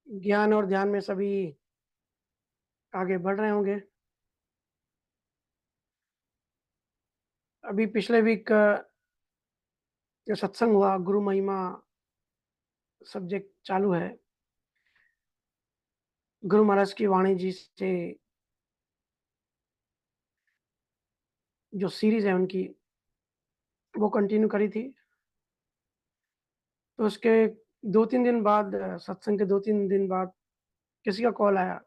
ज्ञान और ध्यान में सभी आगे बढ़ रहे होंगे। अभी पिछले वीक जो सत्संग हुआ, गुरु महिमा सब्जेक्ट चालू है। गुरु महाराज की वाणी जी से जो सीरीज़ है उनकी, वो कंटिन्यू करी थी। तो उसके 2-3 दिन बाद सत्संग के 2-3 दिन बाद किसी का कॉल आया।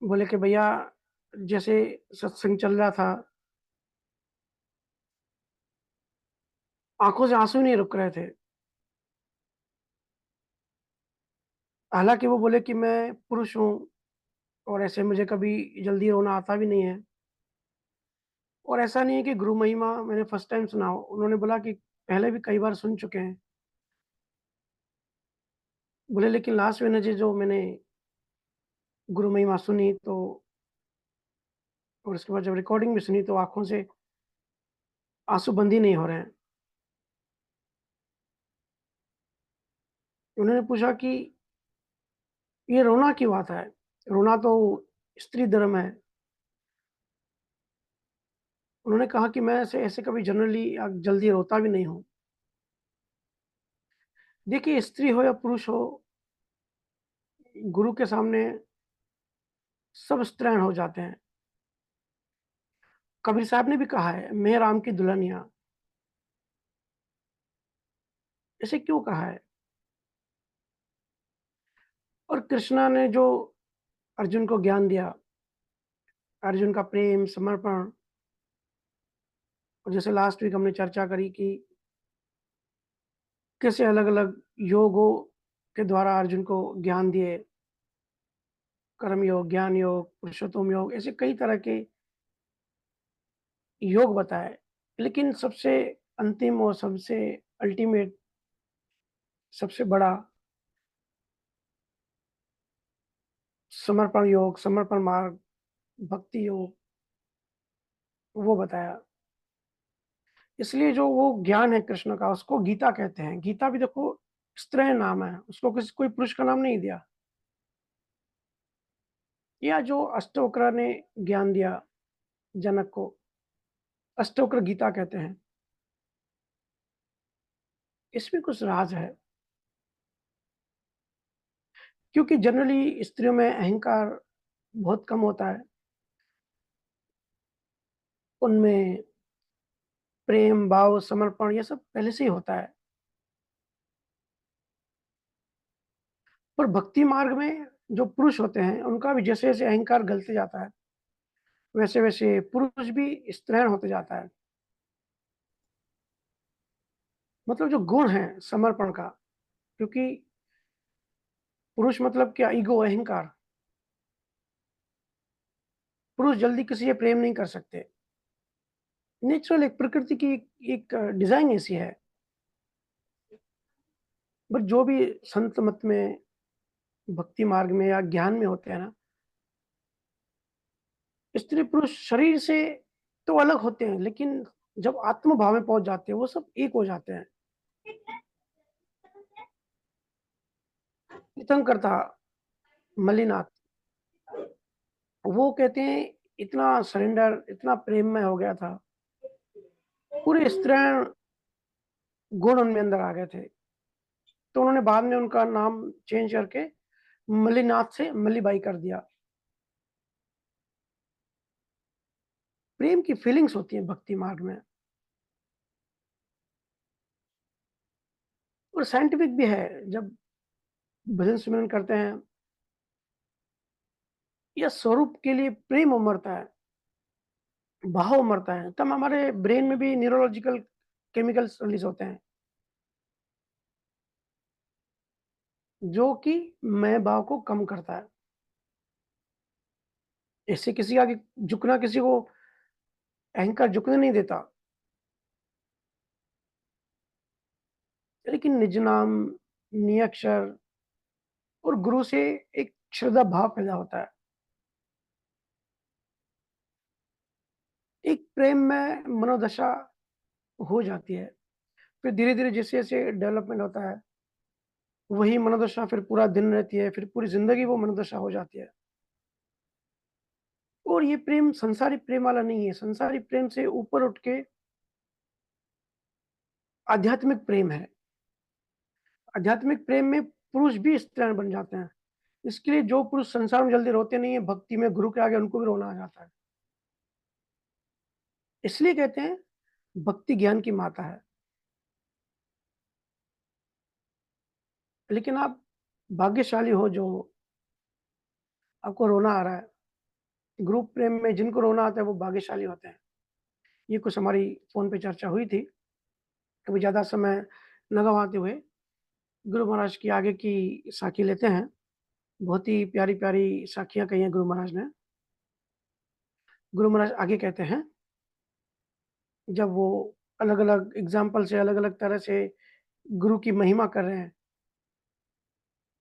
बोले कि भैया जैसे सत्संग चल रहा था, आँखों से आँसू नहीं रुक रहे थे। हालाँकि वो बोले कि मैं पुरुष हूँ और ऐसे मुझे कभी जल्दी रोना आता भी नहीं है। और ऐसा नहीं है कि गुरु महिमा मैंने फर्स्ट टाइम सुना हो। उन्होंने बोला कि पहले भी कई बार सुन चुके हैं। बोले लेकिन लास्ट में जी जो मैंने गुरु महिमा सुनी तो और उसके बाद जब रिकॉर्डिंग भी सुनी तो आँखों से आँसू बंद ही नहीं हो रहे हैं। उन्होंने पूछा कि ये रोना क्यों आता है? रोना तो स्त्री धर्म है। उन्होंने कहा कि मैं ऐसे ऐसे कभी जनरली जल्दी रोता भी नहीं हूँ। देखिए स्त्री हो या पुरुष हो, गुरु के सामने सब स्त्रैण हो जाते हैं। कबीर साहब ने भी कहा है, मैं राम की दुल्हनिया। ऐसे क्यों कहा है? और कृष्णा ने जो अर्जुन को ज्ञान दिया, अर्जुन का प्रेम, समर्पण और जैसे लास्ट वीक हमने चर्चा करी कि कैसे अलग-अलग योगों के द्वारा अर्जुन को ज्ञान दिए, कर्म योग, ज्ञान योग, पुरुषोत्तम योग, ऐसे कई तरह के योग बताए। लेकिन सबसे अंतिम और सबसे अल्टीमेट, सबसे बड़ा समर्पण योग, समर्पण मार्ग, भक्ति योग, वो बताया। इसलिए जो वो ज्ञान है कृष्ण का, उसको गीता कहते हैं। गीता भी देखो स्त्रीलिंग नाम है, उसको किसी कोई पुरुष का नाम नहीं दिया। या जो अष्टवक्र ने ज्ञान दिया जनक को, अष्टवक्र गीता कहते हैं। इसमें कुछ राज है, क्योंकि जनरली स्त्रियों में अहंकार बहुत कम होता है। उनमें प्रेम, भाव, समर्पण ये सब पहले से ही होता है। पर भक्ति मार्ग में जो पुरुष होते हैं, उनका भी जैसे-जैसे अहंकार गलते जाता है, वैसे-वैसे पुरुष भी स्त्रीण होते जाता है। मतलब जो गुण है समर्पण का, क्योंकि पुरुष मतलब क्या, ईगो, अहंकार। पुरुष जल्दी किसी से प्रेम नहीं कर सकते। नेचुरल एक प्रकृति की एक डिज़ाइन ऐसी है। बट जो भी संत मत में, भक्ति मार्ग में या ज्ञान में होते हैं ना, स्त्री पुरुष शरीर से तो अलग होते हैं, लेकिन जब आत्म भाव में पहुँच जाते हैं, वो सब एक हो जाते हैं। तीर्थंकर था मल्लिनाथ, वो कहते हैं इतना सरेंडर, इतना प्रेम में हो गया था, पूरे स्त्रीण गुण उनमें अंदर आ गए थे। तो उन्होंने बाद में उनका नाम चेंज करके मल्लिनाथ से मल्लीबाई कर दिया। प्रेम की फीलिंग्स होती हैं भक्ति मार्ग में और साइंटिफिक भी है। जब भजन सिमरन करते हैं या स्वरूप के लिए प्रेम उमड़ता है, भाव उमड़ता है, तब हमारे ब्रेन में भी न्यूरोलॉजिकल केमिकल्स रिलीज होते हैं, जो कि मैं भाव को कम करता है। इससे किसी का झुकना, किसी को अहंकार झुकने नहीं देता। लेकिन निज नाम, नियक्षर और गुरु से एक श्रद्धा भाव पैदा होता है। एक प्रेम में मनोदशा हो जाती है। फिर धीरे-धीरे जैसे-जैसे डेवलपमेंट होता है, वही मनोदशा फिर पूरा दिन रहती है, फिर पूरी ज़िंदगी वो मनोदशा हो जाती है। और ये प्रेम संसारी प्रेम वाला नहीं है, संसारी प्रेम से ऊपर उठ के आध्यात्मिक प्रेम है। आध्यात्मिक प्रेम में पुरुष भी स्त्रियाँ बन जाते हैं। इसके लिए जो पुरुष संसार में जल्दी रोते नहीं है, भक्ति में गुरु के आगे उनको भी रोना आ जाता है। इसलिए कहते हैं भक्ति ज्ञान की माता है। लेकिन आप भाग्यशाली हो जो आपको रोना आ रहा है। ग्रुप प्रेम में जिनको रोना आता है वो भाग्यशाली होते हैं। ये कुछ हमारी फ़ोन पे चर्चा हुई थी। कभी ज़्यादा समय न गँवाते हुए गुरु महाराज की आगे की साखी लेते हैं। बहुत ही प्यारी-प्यारी साखियाँ कही हैं गुरु महाराज ने। गुरु महाराज आगे कहते हैं, जब वो अलग-अलग एग्ज़ाम्पल से अलग-अलग तरह से गुरु की महिमा कर रहे हैं,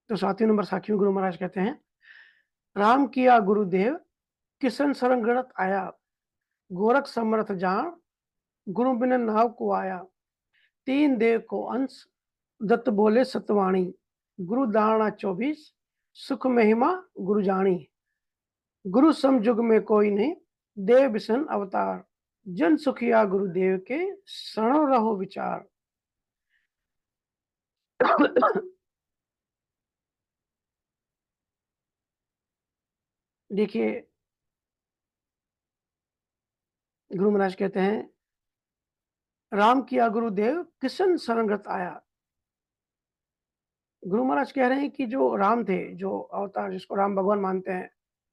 तो 7वें नंबर साखी में गुरु महाराज कहते हैं, राम किया गुरुदेव किसन शरण आया, गोरख समर्थ जान गुरु बिन नाव को आया, तीन देव को अंश दत्त बोले सतवाणी, गुरु दारणा 24 सुख महिमा गुरु जानी, गुरु सम जुग में कोई नहीं, देव बिसन अवतार, जन सुखिया गुरुदेव के शरणो रहो विचार। देखिए, गुरु महाराज कहते हैं, राम किया गुरुदेव किशन शरणगत आया। गुरु महाराज कह रहे हैं कि जो राम थे, जो अवतार जिसको राम भगवान मानते हैं,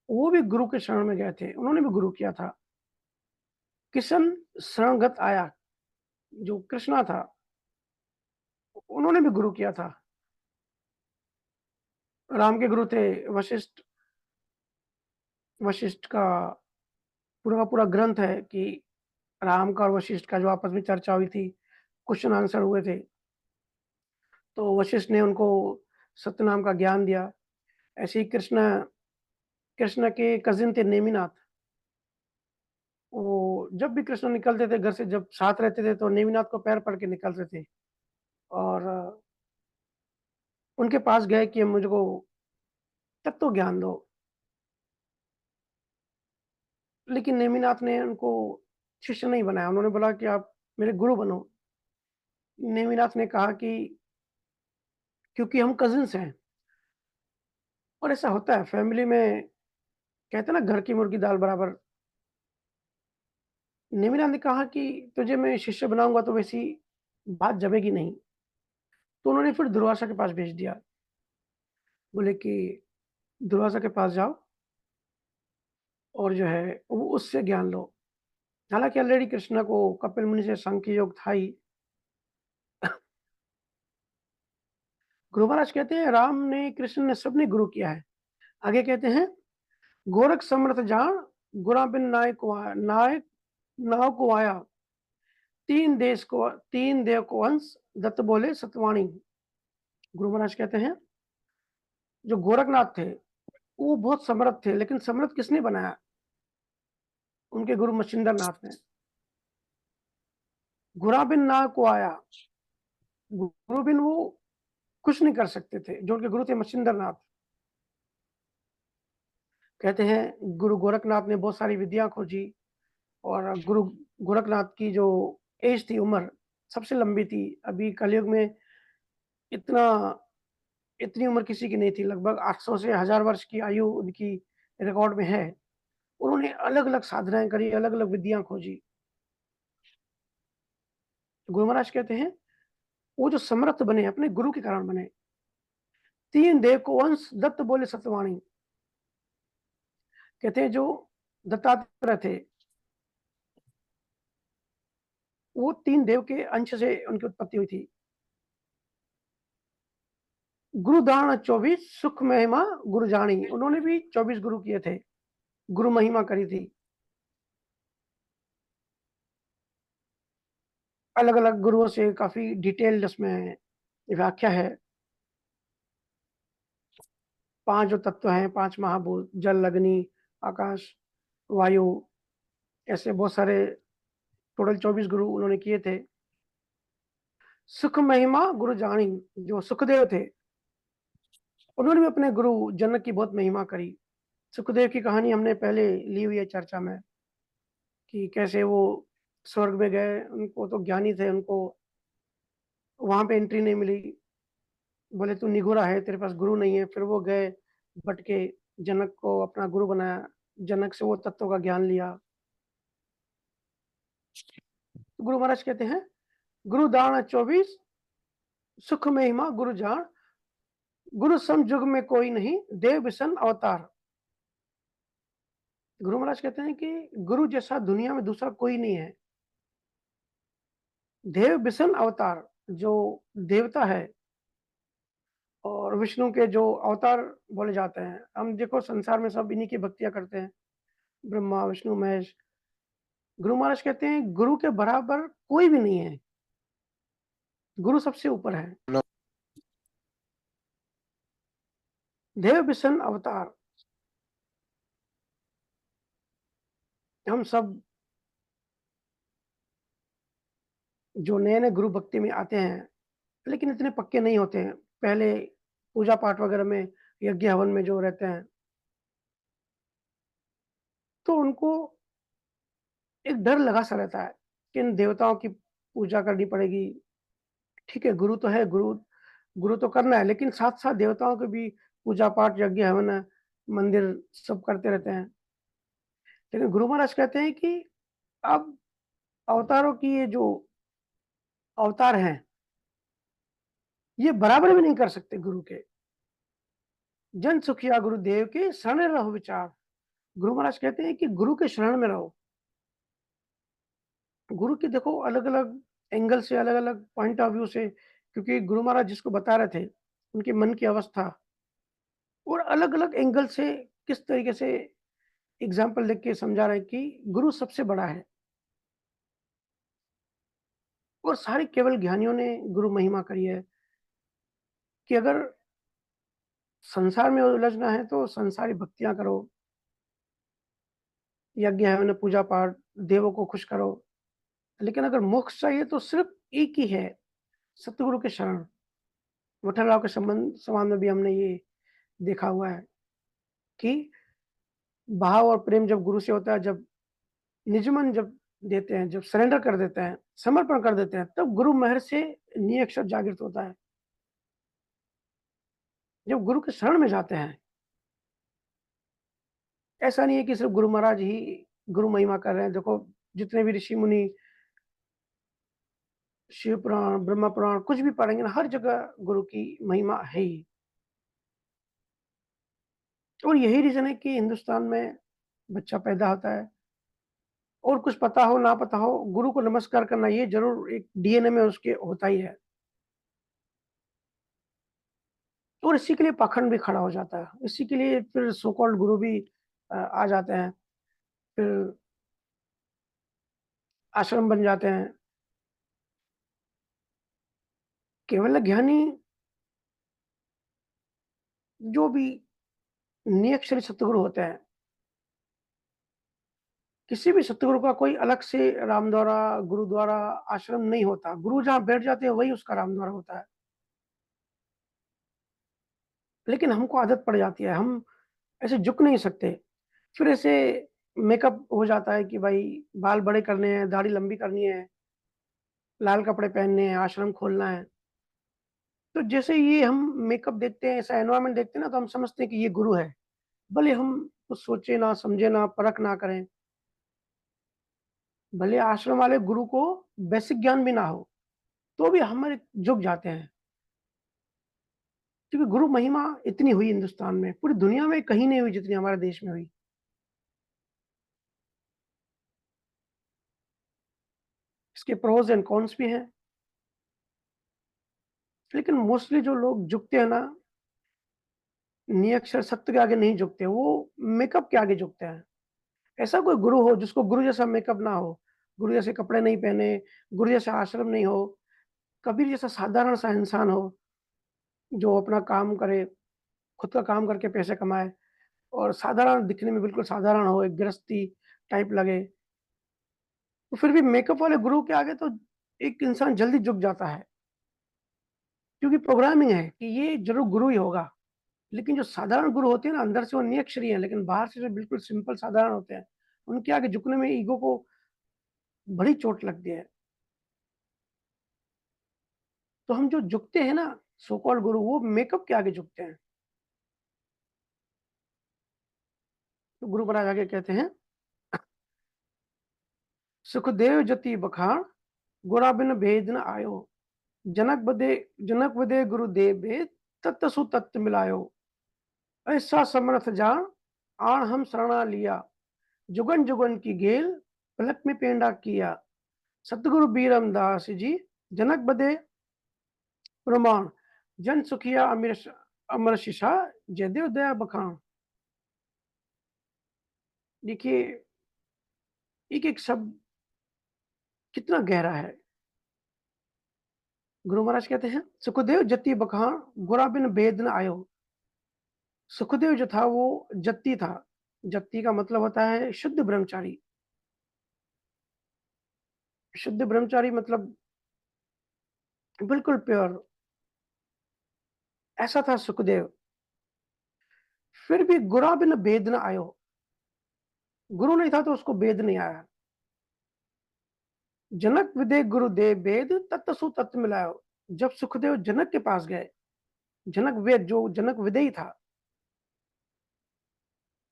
वो भी गुरु के शरण में गए थे, उन्होंने भी गुरु किया था। किशन शरणगत आया, जो कृष्णा था, उन्होंने भी गुरु किया था। राम के गुरु थे वशिष्ठ। वशिष्ठ का पूरा ग्रंथ है कि राम का और वशिष्ठ का जो आपस में चर्चा हुई थी, क्वेश्चन आंसर हुए थे। तो वशिष्ठ ने उनको सत्यनाम का ज्ञान दिया। ऐसे ही कृष्ण कृष्ण के कज़िन थे नेमिनाथ। वो जब भी कृष्ण निकलते थे घर से, जब साथ रहते थे, तो नेमिनाथ को पैर पड़ के निकलते थे और उनके पास गए कि मुझको तत्व ज्ञान दो। लेकिन नेमिनाथ ने उनको शिष्य नहीं बनाया, उन्होंने बोला कि आप मेरे गुरु बनो। नेमिनाथ ने कहा कि क्योंकि हम कज़िन्स हैं। और ऐसा होता है फैमिली में, कहते हैं ना घर की मुर्गी दाल बराबर। नेमिनाथ ने कहा कि तुझे मैं शिष्य बनाऊँगा तो वैसी बात जमेगी नहीं। तो उन्होंने फिर दुर्वासा के पास भेज दिया। बोले कि दुर्वासा के पास जाओ और जो है वो उससे ज्ञान लो। हालाँकि ऑलरेडी कृष्णा को कपिल मुनि से सांख्य योग था ही। गुरु महाराज कहते हैं राम ने, कृष्ण ने, सबने गुरु किया है। आगे कहते हैं, गोरख समर्थ जान गुरा बिन नायक नाव को आया, तीन देव को अंश दत्त बोले सतवाणी। गुरु महाराज कहते हैं जो गोरखनाथ थे वो बहुत समर्थ थे, लेकिन समर्थ किसने बनाया? उनके गुरु मच्छिंद्र नाथ ने। गुरा बिन नाव को आया, गुरु बिन वो कुछ नहीं कर सकते थे, जो उनके गुरु थे मच्छिंद्र नाथ। कहते हैं गुरु गोरखनाथ ने बहुत सारी विद्या खोजी और गुरु गोरखनाथ की जो एज थी, उम्र सबसे लंबी थी। अभी कलयुग में इतना इतनी उम्र किसी की नहीं थी। लगभग 800 से 1000 वर्ष की आयु उनकी रिकॉर्ड में है। उन्होंने अलग-अलग साधनाएँ करी, अलग-अलग विद्या खोजी। गुरु महाराज कहते हैं वो जो समर्थ बने अपने गुरु के कारण बने। तीन देव को अंश दत्त बोले सतवाणी। कहते हैं जो दत्तात्रेय थे, वो तीन देव के अंश से उनकी उत्पत्ति हुई थी। गुरु दान 24 सुख महिमा गुरु जानी, उन्होंने भी 24 गुरु किए थे, गुरु महिमा करी थी। अलग-अलग गुरुओं से काफ़ी डिटेल्ड इसमें व्याख्या है। 5 जो तत्व हैं, 5 महाभूत, जल, अग्नि, आकाश, वायु, ऐसे बहुत सारे टोटल 24 गुरु उन्होंने किए थे। सुख महिमा गुरु जानी, जो सुखदेव थे, उन्होंने भी अपने गुरु जनक की बहुत महिमा करी। सुखदेव की कहानी हमने पहले ली हुई है चर्चा में कि कैसे वो स्वर्ग में गए, उनको तो ज्ञानी थे, उनको वहाँ पे एंट्री नहीं मिली। बोले तू निगुरा है, तेरे पास गुरु नहीं है। फिर वो गए, भटके, जनक को अपना गुरु बनाया, जनक से वो तत्वों का ज्ञान लिया। तो गुरु महाराज कहते हैं, गुरु दान 24 सुख महिमा गुरु जान, गुरु सम जुग में कोई नहीं, देव विसन अवतार। गुरु महाराज कहते हैं कि गुरु जैसा दुनिया में दूसरा कोई नहीं है। देव विसन अवतार, जो देवता है और विष्णु के जो अवतार बोले जाते हैं, हम देखो संसार में सब इन्हीं की भक्तियां करते हैं, ब्रह्मा विष्णु महेश। गुरु महाराज कहते हैं गुरु के बराबर कोई भी नहीं है, गुरु सबसे ऊपर है। देव विसन अवतार। हम सब जो नए नए गुरु भक्ति में आते हैं, लेकिन इतने पक्के नहीं होते हैं। पहले पूजा पाठ वगैरह में, यज्ञ हवन में जो रहते हैं, तो उनको एक डर लगा सा रहता है कि इन देवताओं की पूजा करनी पड़ेगी। ठीक है, गुरु तो है, गुरु गुरु तो करना है, लेकिन साथ-साथ देवताओं की भी पूजा पाठ, यज्ञ हवन, मंदिर सब करते रहते हैं। लेकिन गुरु महाराज कहते हैं कि अब अवतारों की ये जो अवतार हैं, ये बराबर भी नहीं कर सकते गुरु के। जन सुखिया गुरुदेव के शरण रहो विचार। गुरु महाराज कहते हैं कि गुरु के शरण में रहो। गुरु की देखो अलग-अलग एंगल से, अलग-अलग पॉइंट ऑफ व्यू से, क्योंकि गुरु महाराज जिसको बता रहे थे, उनके मन की अवस्था और अलग-अलग एंगल से किस तरीके से एग्ज़ाम्पल देख के समझा रहे हैं कि गुरु सबसे बड़ा है। और सारे केवल ज्ञानियों ने गुरु महिमा करी है कि अगर संसार में उलझना है तो संसारी भक्तियाँ करो, यज्ञ हवन, पूजा पाठ, देवों को खुश करो। लेकिन अगर मोक्ष चाहिए तो सिर्फ़ एक ही है, सतगुरु के शरण। विठलराव के संबंध में भी हमने ये देखा हुआ है कि भाव और प्रेम जब गुरु से होता है, जब निज मन जब देते हैं, जब सरेंडर कर देते हैं, समर्पण कर देते हैं, तब गुरु महर से नीय अक्षर जागृत होता है। जब गुरु के शरण में जाते हैं, ऐसा नहीं है कि सिर्फ़ गुरु महाराज ही गुरु महिमा कर रहे हैं। देखो, जितने भी ऋषि मुनि शिव पुराण, ब्रह्मा पुराण कुछ भी पढ़ेंगे ना, हर जगह गुरु की महिमा है ही। और यही रीज़न है कि हिंदुस्तान में बच्चा पैदा होता है और कुछ पता हो ना पता हो, गुरु को नमस्कार करना ये ज़रूर एक डीएनए में उसके होता ही है। और इसी के लिए पाखंड भी खड़ा हो जाता है। इसी के लिए फिर सो कॉल्ड गुरु भी आ जाते हैं, फिर आश्रम बन जाते हैं। केवल ज्ञानी जो भी निरक्षर सतगुरु होते हैं, किसी भी सतगुरु का कोई अलग से रामद्वारा, गुरुद्वारा, आश्रम नहीं होता। गुरु जहाँ बैठ जाते हैं वही उसका रामद्वारा होता है। लेकिन हमको आदत पड़ जाती है, हम ऐसे झुक नहीं सकते। फिर ऐसे मेकअप हो जाता है कि भाई बाल बड़े करने हैं, दाढ़ी लंबी करनी है, लाल कपड़े पहनने हैं, आश्रम खोलना है। तो जैसे ये हम मेकअप देखते हैं, ऐसा एनवायरनमेंट देखते हैं ना, तो हम समझते हैं कि ये गुरु है। भले हम कुछ सोचे ना, समझे ना, परख ना करें, भले आश्रम वाले गुरु को बेसिक ज्ञान भी ना हो, तो भी हमारे झुक जाते हैं। क्योंकि गुरु महिमा इतनी हुई हिंदुस्तान में, पूरी दुनिया में कहीं नहीं हुई जितनी हमारे देश में हुई। इसके प्रोस एंड कॉन्स भी हैं, लेकिन मोस्टली जो लोग झुकते हैं ना, निरक्षर सत्य के आगे नहीं झुकते, वो मेकअप के आगे झुकते हैं। ऐसा कोई गुरु हो जिसको गुरु जैसा मेकअप ना हो, गुरु जैसे कपड़े नहीं पहने, गुरु जैसा आश्रम नहीं हो, कबीर जैसा साधारण सा इंसान हो, जो अपना काम करे, खुद का काम करके पैसे कमाए और साधारण दिखने में बिल्कुल साधारण हो, एक गृहस्थी टाइप लगे। तो फिर भी मेकअप वाले गुरु के आगे तो एक इंसान जल्दी झुक जाता है, क्योंकि प्रोग्रामिंग है कि ये ज़रूर गुरु ही होगा। लेकिन जो साधारण गुरु होते हैं ना, अंदर से वो निरक्षरी हैं, लेकिन बाहर से जो बिल्कुल सिंपल साधारण होते हैं, उनके आगे झुकने में ईगो को बड़ी चोट लगती है। तो हम जो झुकते हैं ना, सो कॉल्ड गुरु, वो मेकअप के आगे झुकते हैं। तो गुरु महाराज आगे कहते हैं, सुखदेव जति बखान गुरा बिन भेद न आयो, जनक बदे जनक बदे गुरुदेव भेद, तत्त सु तत्त मिलायो, ऐसा समर्थ जान आण हम शरणा लिया, जुगन जुगन की गेल पलक में पेंडा किया, सतगुरु बीरमदास जी जनक बदे प्रमाण, जन सुखिया अमीर अमर शिशा, जयदेव दया बखान। देखिए, एक एक शब्द कितना गहरा है। गुरु महाराज कहते हैं, सुखदेव जति बखान गुरा बिन भेद न आयो। सुखदेव जो था वो जत्ती था। जत्ती का मतलब होता है शुद्ध ब्रह्मचारी। शुद्ध ब्रह्मचारी मतलब बिल्कुल प्योर, ऐसा था सुखदेव। फिर भी गुरा बिन भेद न आयो। गुरु नहीं था तो उसको भेद नहीं आया। जनक विदे गुरुदेव वेद तत्त सु तत्त मिलायो। जब सुखदेव जनक के पास गए, जनक वेद जो जनक विदे था,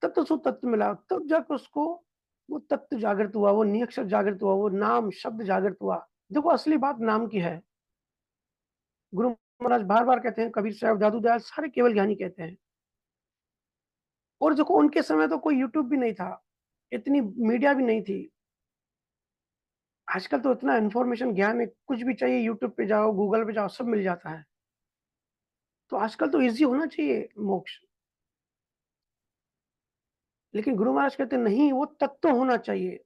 तत्त सु तत्त मिलायो, तब जाकर उसको वो तत्व जागृत हुआ, वो नियक्षर जागृत हुआ, वो नाम शब्द जागृत हुआ। देखो, असली बात नाम की है। गुरु महाराज बार बार कहते हैं, कबीर साहब, दादू दयाल, सारे केवल ज्ञानी कहते हैं। और देखो, उनके समय तो कोई यूट्यूब भी नहीं था, इतनी मीडिया भी नहीं थी। आजकल तो इतना इन्फॉर्मेशन ज्ञान है, कुछ भी चाहिए यूट्यूब पे जाओ, गूगल पे जाओ, सब मिल जाता है। तो आजकल तो ईज़ी होना चाहिए मोक्ष। लेकिन गुरु महाराज कहते नहीं, वो तत्व होना चाहिए।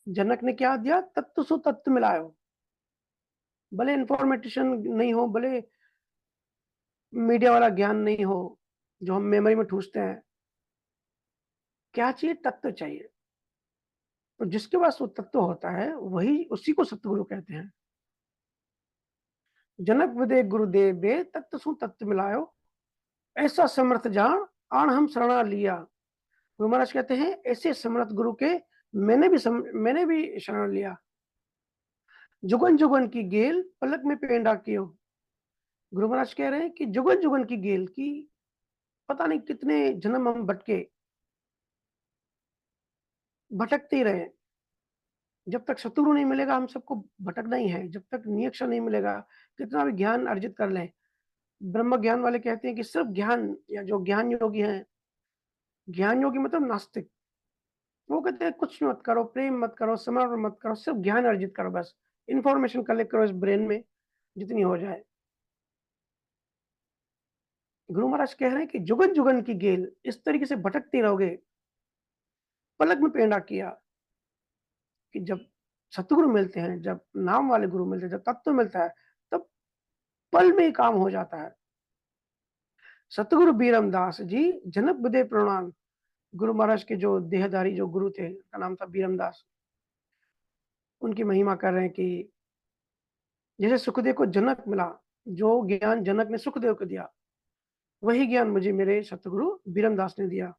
जनक ने क्या दिया? तत्व सु तत्व मिलायो। भले इन्फॉर्मेशन नहीं हो, भले मीडिया वाला ज्ञान नहीं हो, जो हम मेमोरी में ठूसते हैं। क्या चाहिए? तत्व चाहिए। तो जिसके पास वो तत्व होता है, वही उसी को सतगुरु कहते हैं। जनक विदे गुरुदेव बे तत्व सु तत्व मिलायो, ऐसा समर्थ जान आण हम शरणा लिया। गुरु महाराज कहते हैं, ऐसे समर्थ गुरु के मैंने भी शरण लिया। जुगन जुगन की गेल पलक में पेंडा कियो। गुरु महाराज कह रहे हैं कि जुगन जुगन की गेल की, पता नहीं कितने जन्म हम भटकते ही रहे। जब तक सतगुरु नहीं मिलेगा, हम सबको भटकना ही है। जब तक नियक्षर नहीं मिलेगा, कितना भी ज्ञान अर्जित कर लें। ब्रह्म ज्ञान वाले कहते हैं कि सिर्फ ज्ञान, या जो ज्ञान योगी हैं, ज्ञान योगी मतलब नास्तिक, वो कहते हैं कुछ मत करो, प्रेम मत करो, समर्पण मत करो, सिर्फ ज्ञान अर्जित करो बस। इंफॉर्मेशन कलेक्ट करो इस ब्रेन में, जितनी हो जाए। गुरु महाराज कह रहे हैं कि जुगन जुगन की गेल, इस तरीके से भटकते रहोगे। पलक में पेंडा किया, कि जब सतगुरु मिलते हैं, जब नाम वाले गुरु मिलते हैं, जब तत्व मिलता है, तब पल में ही काम हो जाता है। सतगुरु बीरमदास जी जनक बुदे प्रणाम। गुरु महाराज के जो देहधारी जो गुरु थे, उनका नाम था बीरमदास। उनकी महिमा कर रहे हैं कि जैसे सुखदेव को जनक मिला, जो ज्ञान जनक ने सुखदेव को दिया, वही ज्ञान मुझे मेरे सतगुरु बीरमदास ने दिया।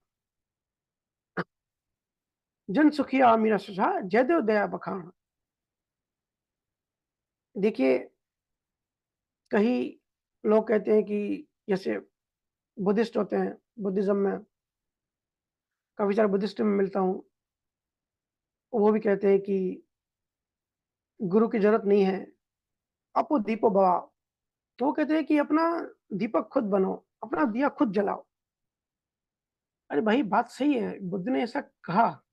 जन सुखिया मीरा सुझा, जयदेव दया बखान। देखिए, कई लोग कहते हैं कि जैसे बुद्धिस्ट होते हैं, बुद्धिज्म में काफी सारे बुद्धिस्ट में मिलता हूँ, वो भी कहते हैं कि गुरु की जरूरत नहीं है, अपो दीपो भवा। तो वो कहते हैं कि अपना दीपक खुद बनो, अपना दिया खुद जलाओ। अरे भाई, बात सही है, बुद्ध ने ऐसा कहा,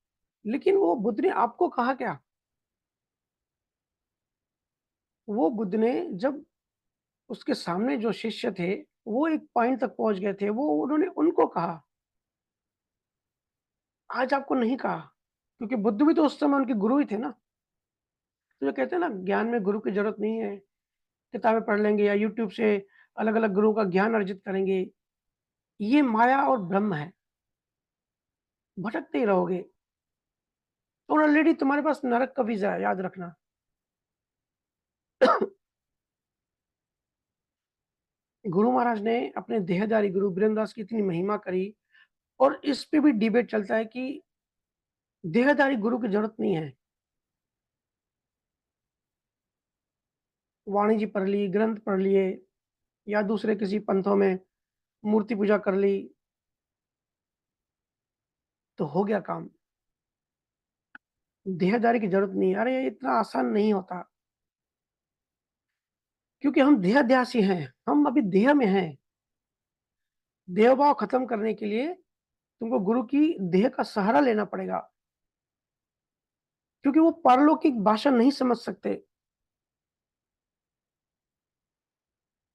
लेकिन वो बुद्ध ने आपको कहा क्या? वो बुद्ध ने, जब उसके सामने जो शिष्य थे, वो एक पॉइंट तक पहुंच गए थे, वो उन्होंने उनको कहा, आज आपको नहीं कहा। क्योंकि बुद्ध भी तो उस समय उनके गुरु ही थे ना। तो जो कहते हैं ना, ज्ञान में गुरु की जरूरत नहीं है, किताबें पढ़ लेंगे या यूट्यूब से अलग अलग गुरुओं का ज्ञान अर्जित करेंगे, ये माया और ब्रह्म है, भटकते ही रहोगे। और ऑलरेडी तुम्हारे पास नरक का वीजा है, याद रखना। गुरु महाराज ने अपने देहधारी गुरु बीरेंद्र दास की इतनी महिमा करी, और इस पे भी डिबेट चलता है कि देहधारी गुरु की जरूरत नहीं है। वाणी जी पढ़ ली, ग्रंथ पढ़ लिए, या दूसरे किसी पंथों में मूर्ति पूजा कर ली, तो हो गया काम। देहधारी की जरूरत नहीं है। अरे ये इतना आसान नहीं होता, क्योंकि हम देहाध्यासी हैं, हम अभी देह में हैं। देह भाव खत्म करने के लिए तुमको गुरु की देह का सहारा लेना पड़ेगा, क्योंकि वो पारलौकिक भाषा नहीं समझ सकते।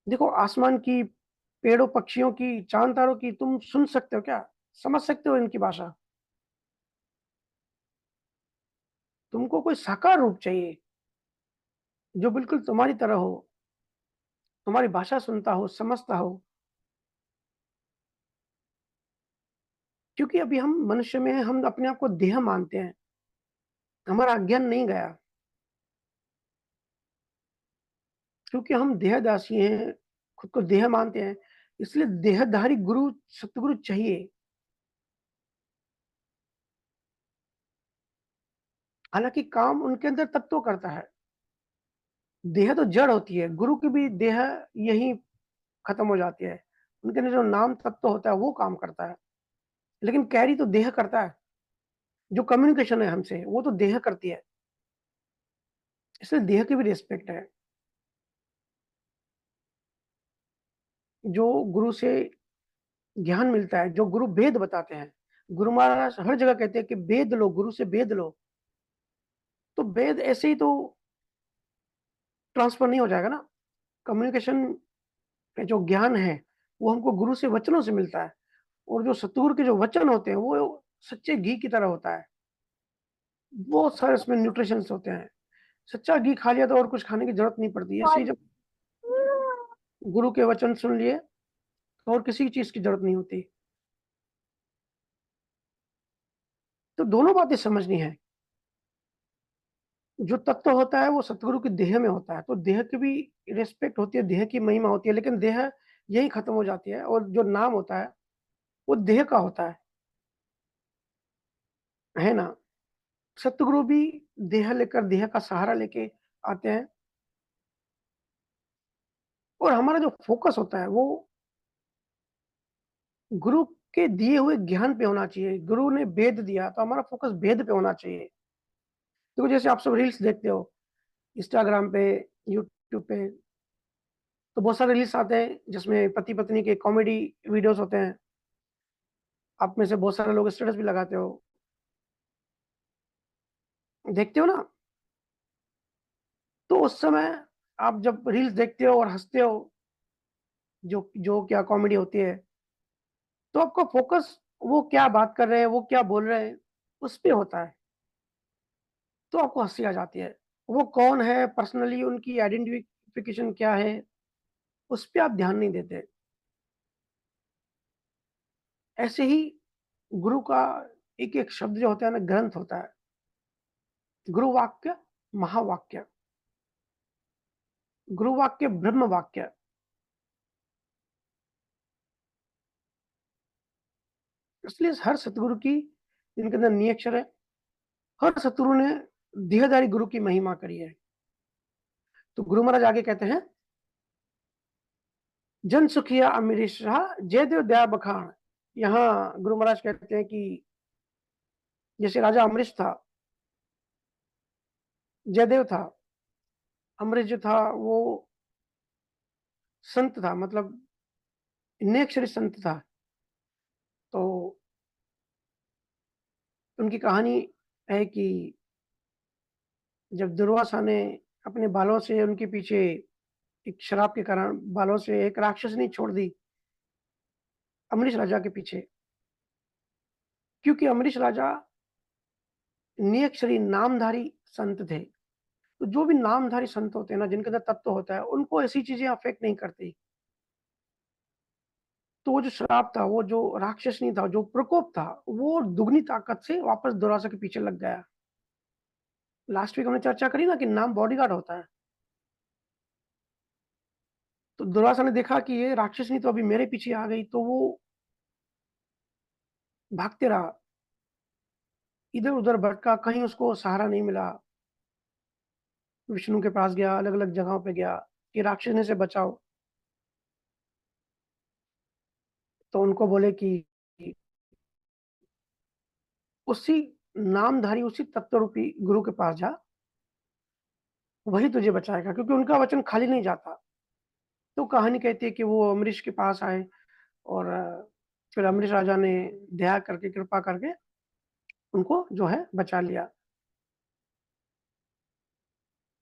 देखो, आसमान की, पेड़ों पक्षियों की, चांद तारों की तुम सुन सकते हो क्या? समझ सकते हो इनकी भाषा? तुमको कोई साकार रूप चाहिए, जो बिल्कुल तुम्हारी तरह हो, तुम्हारी भाषा सुनता हो, समझता हो। क्योंकि अभी हम मनुष्य में हैं, हम अपने आप को देह मानते हैं, हमारा अज्ञान नहीं गया। क्योंकि हम देहदासी हैं, खुद को देह मानते हैं, इसलिए देहधारी गुरु, सतगुरु चाहिए। हालाँकि काम उनके अंदर तब तो करता है। देह तो जड़ होती है, गुरु की भी देह यहीं खत्म हो जाती है। उनके अंदर जो नाम तत्व होता है वो काम करता है, लेकिन कैरी तो देह करता है। जो कम्युनिकेशन है हमसे, वो तो देह करती है, इसलिए देह की भी रिस्पेक्ट है। जो गुरु से ज्ञान मिलता है, जो गुरु वेद बताते हैं, गुरु महाराज हर जगह कहते हैं कि वेद लो, गुरु से वेद लो। तो वेद ऐसे ही तो ट्रांसफर नहीं हो जाएगा ना। कम्युनिकेशन का जो ज्ञान है, वो हमको गुरु से, वचनों से मिलता है। और जो सतगुरु के जो वचन होते हैं, वो सच्चे घी की तरह होता है। बहुत सारे उसमें न्यूट्रिशंस होते हैं। सच्चा घी खा लिया तो और कुछ खाने की जरूरत नहीं पड़ती। ऐसे ही जब गुरु के वचन सुन लिए, तो और किसी चीज की जरूरत नहीं होती। तो दोनों बातें समझनी है। जो तत्व होता है वो सतगुरु की देह में होता है, तो देह की भी रिस्पेक्ट होती है, देह की महिमा होती है, लेकिन देह यही खत्म हो जाती है, और जो नाम होता है वो देह का होता है ना? सतगुरु भी देह लेकर, देह का सहारा लेके आते हैं, और हमारा जो फोकस होता है वो गुरु के दिए हुए ज्ञान पे होना चाहिए। गुरु ने वेद दिया, तो हमारा फोकस वेद पे होना चाहिए। देखो, जैसे आप सब रील्स देखते हो इंस्टाग्राम पे, यूट्यूब पे, तो बहुत सारे रील्स आते हैं जिसमें पति पत्नी के कॉमेडी वीडियोस होते हैं। आप में से बहुत सारे लोग स्टेटस भी लगाते हो, देखते हो ना? तो उस समय आप जब रील्स देखते हो और हंसते हो, जो जो क्या कॉमेडी होती है, तो आपका फोकस वो क्या बात कर रहे हैं, वो क्या बोल रहे हैं, उस पे होता है। तो आपको हंसी आ जाती है। वो कौन है पर्सनली, उनकी आइडेंटिफिकेशन क्या है, उस पे आप ध्यान नहीं देते। ऐसे ही गुरु का एक एक शब्द जो होता है ना, ग्रंथ होता है। गुरु वाक्य, महावाक्य, गुरु वाक्य, ब्रह्म वाक्य। इसलिए हर सतगुरु की, जिनके अंदर नियक्षर है, हर सतगुरु ने देहधारी गुरु की महिमा करी है। तो गुरु महाराज आगे कहते हैं, जन सुखिया अमरीश रहा, जय देव दया बखान। यहाँ गुरु महाराज कहते हैं कि जैसे राजा अमरीश था, जयदेव था, अमरीश जो था वो संत था, मतलब नेक्स्ट संत था। तो उनकी कहानी है कि जब दुर्वासा ने अपने बालों से उनके पीछे, एक शराब के कारण बालों से एक राक्षसनी छोड़ दी अमरीश राजा के पीछे, क्योंकि अमरीश राजा नियक्षरी नामधारी संत थे। तो जो भी नामधारी संत होते हैं ना, जिनके अंदर तत्व होता है, उनको ऐसी चीजें अफेक्ट नहीं करती। तो वो जो श्राप था, वो जो राक्षसनी था, जो प्रकोप था, वो दुगनी ताकत से वापस दुर्वासा के पीछे लग गया। लास्ट वीक हमने चर्चा करी ना कि नाम बॉडीगार्ड होता है। तो दुर्वासा ने देखा कि ये राक्षसनी तो अभी मेरे पीछे आ गई, तो वो भागते रहा। इधर-उधर भटका, कहीं उसको सहारा नहीं मिला। विष्णु के पास गया, अलग-अलग जगहों पे गया कि राक्षसनी से बचाओ। तो उनको बोले कि उसी नामधारी, उसी तत्व रूपी गुरु के पास जा, वही तुझे बचाएगा, क्योंकि उनका वचन खाली नहीं जाता। तो कहानी कहती है कि वो अम्बरीश के पास आए और फिर अम्बरीश राजा ने दया करके, कृपा करके उनको जो है बचा लिया।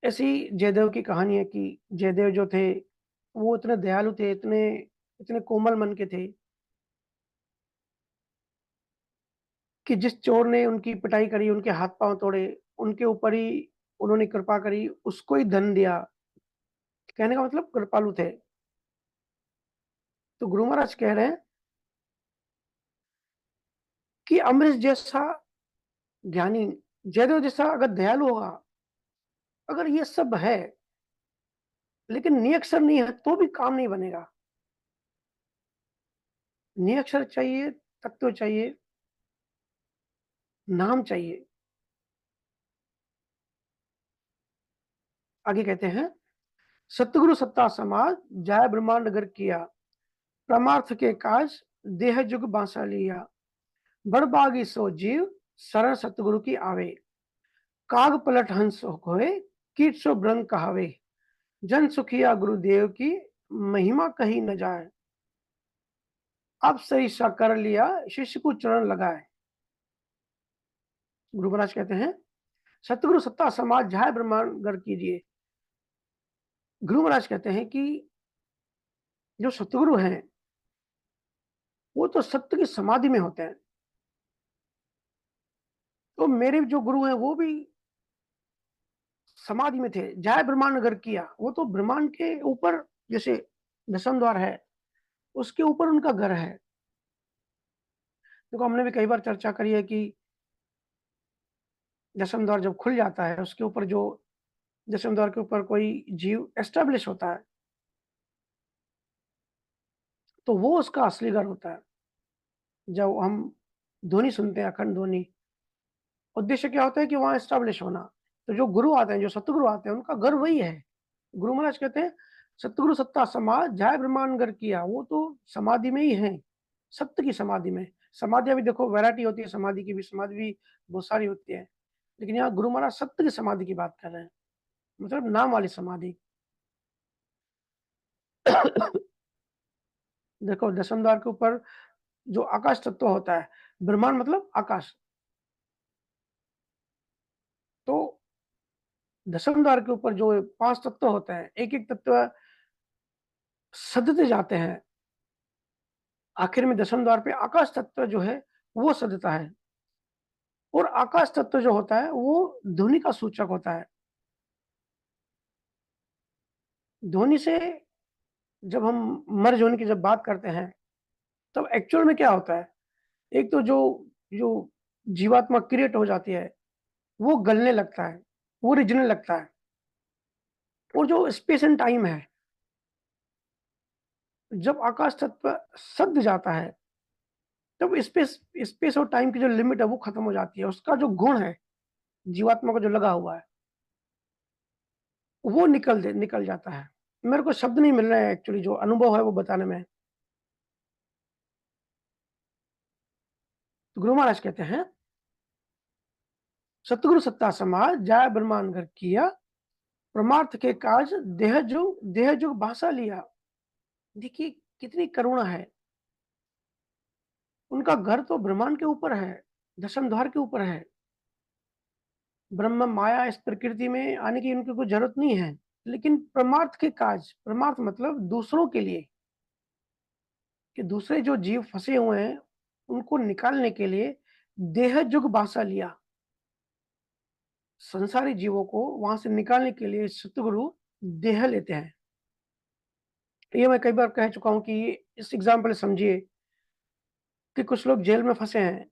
ऐसी जयदेव की कहानी है कि जयदेव जो थे, वो इतने दयालु थे, इतने इतने कोमल मन के थे कि जिस चोर ने उनकी पिटाई करी, उनके हाथ-पाँव तोड़े, उनके ऊपर ही उन्होंने कृपा करी, उसको ही धन दिया। कहने का मतलब कृपालु थे। तो गुरु महाराज कह रहे हैं कि अम्बरीश जैसा ज्ञानी, जयदेव जैसा अगर दयालु होगा, अगर ये सब है, लेकिन निअक्षर नहीं है, तो भी काम नहीं बनेगा। निअक्षर चाहिए, तत्व चाहिए, नाम चाहिए। आगे कहते हैं, सतगुरु सत्ता समाज जाय ब्रह्मांड नगर किया, परमार्थ के काज देह जुग बांसा लिया, बड़बागी सो जीव शरण सतगुरु की आवे, काग पलट हंस होए, कीट सो ब्रंग कहावे, जन सुखिया गुरुदेव की महिमा कही न जाए, अब सही सा कर लिया शिष्य को चरण लगाए। गुरु महाराज कहते हैं, सतगुरु सत्ता समाज जाय ब्रह्मांड नगर कीजिए। गुरु महाराज कहते हैं कि जो सतगुरु हैं, वो तो सत्य की समाधि में होते हैं। तो मेरे जो गुरु हैं, वो भी समाधि में थे। जय ब्रह्मांड नगर किया, वो तो ब्रह्मांड के ऊपर, जैसे दशम द्वार है, उसके ऊपर उनका घर है। देखो, हमने भी कई बार चर्चा करी है कि दशम द्वार जब खुल जाता है, उसके ऊपर जो दशम द्वार के ऊपर कोई जीव एस्टेब्लिश होता है, तो वो उसका असली घर होता है। जब हम ध्वनि सुनते हैं, अखंड ध्वनि, उद्देश्य क्या होता है कि वहाँ एस्टेब्लिश होना। तो जो गुरु आते हैं, जो सतगुरु आते हैं, उनका घर वही है। गुरु महाराज कहते हैं, सतगुरु सत्ता समाज जाय ब्रह्मांड घर किया, वो तो समाधि में ही है, सत्य की समाधि में। समाधियां भी देखो, वैरायटी होती है समाधि की भी, समाधि भी बहुत सारी होती है, लेकिन यहाँ गुरु महाराज सत्य की समाधि की बात कर रहे हैं, मतलब नाम वाली समाधि। देखो, दशम द्वार के ऊपर जो आकाश तत्व होता है, ब्रह्मांड मतलब आकाश, तो दशम द्वार के ऊपर जो 5 तत्व होते हैं, एक-एक तत्व सदते जाते हैं। आखिर में दशम द्वार पे आकाश तत्व जो है, वो सदता है। और आकाश तत्व जो होता है, वो ध्वनि का सूचक होता है। ध्वनि से जब हम मर्ज होने की जब बात करते हैं, तब एक्चुअल में क्या होता है? एक तो जो जो जीवात्मा क्रिएट हो जाती है, वो गलने लगता है, वो रिझने लगता है। और जो स्पेस एंड टाइम है, जब आकाश तत्व सद जाता है, तब स्पेस स्पेस और टाइम की जो लिमिट है, वो खत्म हो जाती है। उसका जो गुण है, जीवात्मा को जो लगा हुआ है, वो निकल जाता है। मेरे को शब्द नहीं मिल रहे हैं एक्चुअली, जो अनुभव है वो बताने में। तो गुरु महाराज कहते हैं, सतगुरु सत्ता समाज जाय ब्रह्मांड घर किया, परमार्थ के काज देह जुग भाषा लिया। देखिए, कितनी करुणा है। उनका घर तो ब्रह्मांड के ऊपर है, दशम द्वार के ऊपर है। ब्रह्म माया इस प्रकृति में आने की उनकी कोई जरूरत नहीं है, लेकिन परमार्थ के काज, परमार्थ मतलब दूसरों के लिए, कि दूसरे जो जीव फंसे हुए हैं, उनको निकालने के लिए देह जुग भाषा लिया। संसारी जीवों को वहां से निकालने के लिए सतगुरु देह लेते हैं। ये मैं कई बार कह चुका हूँ कि इस एग्जाम्पल समझिए कि कुछ लोग जेल में फंसे हैं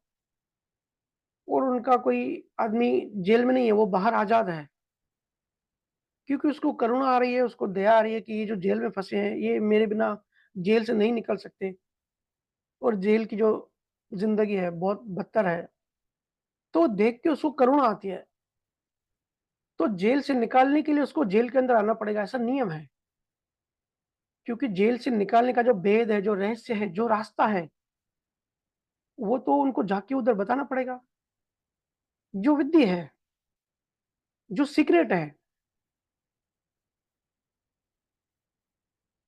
और उनका कोई आदमी जेल में नहीं है, वो बाहर आजाद है। क्योंकि उसको करुणा आ रही है, उसको दया आ रही है कि ये जो जेल में फँसे हैं, ये मेरे बिना जेल से नहीं निकल सकते और जेल की जो ज़िंदगी है बहुत बदतर है। तो देख के उसको करुणा आती है। तो जेल से निकालने के लिए उसको जेल के अंदर आना पड़ेगा, ऐसा नियम है। क्योंकि जेल से निकालने का जो भेद है, जो रहस्य है, जो रास्ता है, वो तो उनको जाके उधर बताना पड़ेगा। जो विधि है, जो सीक्रेट है।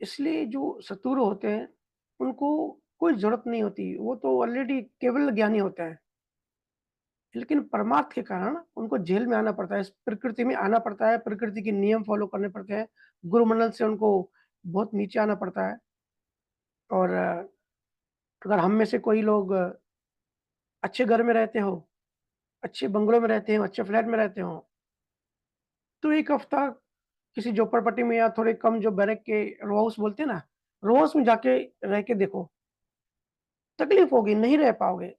इसलिए जो सतुर होते हैं, उनको कोई ज़रूरत नहीं होती, वो तो ऑलरेडी केवल ज्ञानी होते हैं। लेकिन परमार्थ के कारण उनको जेल में आना पड़ता है, इस प्रकृति में आना पड़ता है, प्रकृति के नियम फ़ॉलो करने पड़ते हैं, गुरुमंडल से उनको बहुत नीचे आना पड़ता है। और अगर हम में से कोई लोग अच्छे घर में रहते हो, अच्छे बंगलों में रहते हो, अच्छे फ्लैट में रहते हो, तो 1 हफ्ता किसी झोपड़पट्टी में या थोड़े कम जो बैरक के रो हाउस बोलते हैं ना, रो हाउस में जाके रह के देखो, तकलीफ होगी, नहीं रह पाओगे।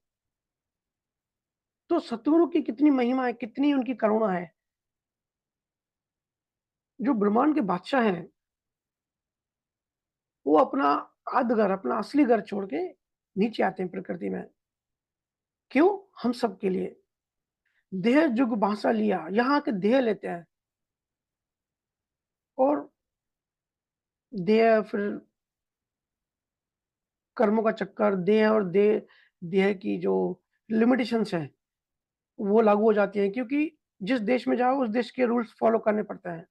तो सतगुरु की कितनी महिमा है, कितनी उनकी करुणा है। जो ब्रह्मांड के बादशाह हैं, वो अपना आद घर, अपना असली घर छोड़ के नीचे आते हैं प्रकृति में। क्यों? हम सब के लिए। देह जुग भाषा लिया, यहाँ के देह लेते हैं और देह फिर कर्मों का चक्कर, देह और देह देह की जो लिमिटेशंस हैं, वो लागू हो जाती हैं क्योंकि जिस देश में जाओ, उस देश के रूल्स फॉलो करने पड़ते हैं।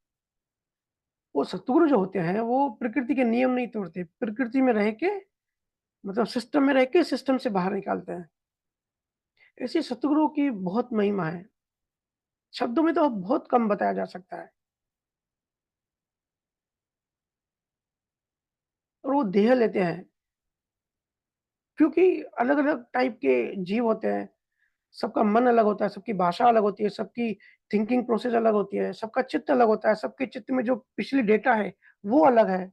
वो सतगुरु जो होते हैं, वो प्रकृति के नियम नहीं तोड़ते, प्रकृति में रह के मतलब सिस्टम में रह के सिस्टम से बाहर निकालते हैं। ऐसी सतगुरु की बहुत महिमा है। शब्दों में तो बहुत कम बताया जा सकता है और वो देह लेते हैं क्योंकि अलग-अलग टाइप के जीव होते हैं। सबका मन अलग होता है, सबकी भाषा अलग होती है, सबकी थिंकिंग प्रोसेस अलग होती है, सबका चित्त अलग होता है, सबके चित्त में जो पिछली डेटा है, वो अलग है।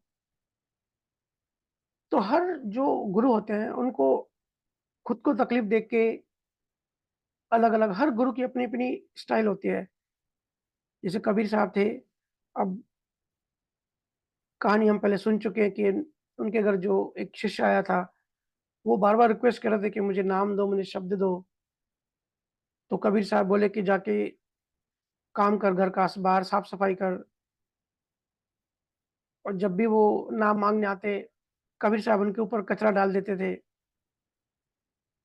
तो हर जो गुरु होते हैं, उनको खुद को तकलीफ देके अलग-अलग हर गुरु की अपनी-अपनी स्टाइल होती है। जैसे कबीर साहब थे, अब कहानी हम पहले सुन चुके हैं कि उनके घर जो एक शिष्य आया था, वो बार-बार रिक्वेस्ट कर रहे थे कि मुझे नाम दो, मुझे शब्द दो। तो कबीर साहब बोले कि जाके काम कर, घर का बाहर साफ-सफाई कर और जब भी वो नाम माँगने आते, कबीर साहब उनके ऊपर कचरा डाल देते थे।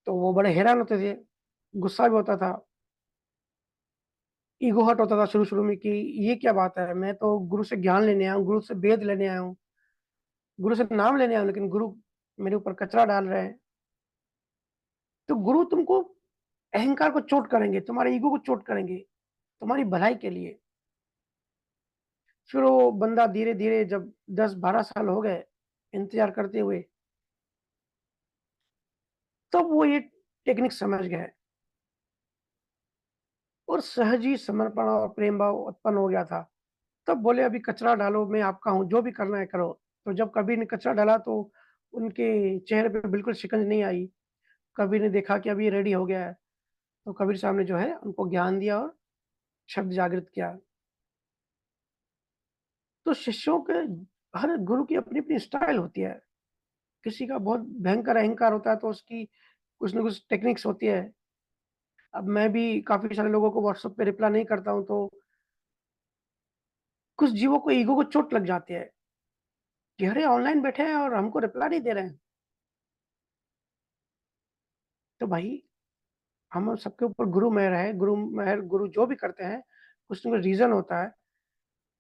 तो वो बड़े हैरान होते थे, गुस्सा भी होता था, ईगो हर्ट होता था शुरू-शुरू में कि ये क्या बात है? मैं तो गुरु से ज्ञान लेने आया हूँ, गुरु से वेद लेने आया हूँ, गुरु से नाम लेने आया हूँ, लेकिन गुरु मेरे ऊपर कचरा डाल रहे हैं। तो गुरु तुमको अहंकार को चोट करेंगे, तुम्हारे ईगो को चोट करेंगे, तुम्हारी भलाई के लिए। फिर वो बंदा धीरे-धीरे जब 10-12 साल हो गए इंतज़ार करते हुए, तब वो ये टेक्निक समझ गए और सहज ही समर्पण और प्रेम भाव उत्पन्न हो गया था। तब बोले अभी कचरा डालो, मैं आपका हूँ, जो भी करना है करो। तो जब कबीर ने कचरा डाला तो उनके चेहरे पे बिल्कुल शिकंज नहीं आई। कबीर ने देखा कि अब ये रेडी हो गया है, तो कबीर साहब ने जो है उनको ज्ञान दिया और शब्द जागृत किया। तो शिष्यों के हर गुरु की अपनी-अपनी स्टाइल होती है। किसी का बहुत भयंकर अहंकार होता है तो उसकी कुछ न कुछ टेक्निक्स होती है। अब मैं भी काफ़ी सारे लोगों को व्हाट्सएप पे रिप्लाई नहीं करता हूँ, तो कुछ जीवों को ईगो को चोट लग जाती है कि अरे! ऑनलाइन बैठे हैं और हमको रिप्लाई नहीं दे रहे हैं। तो भाई हम सबके ऊपर गुरु मेहर है, गुरु मेहर गुरु जो भी करते हैं, कुछ न कुछ रीज़न होता है।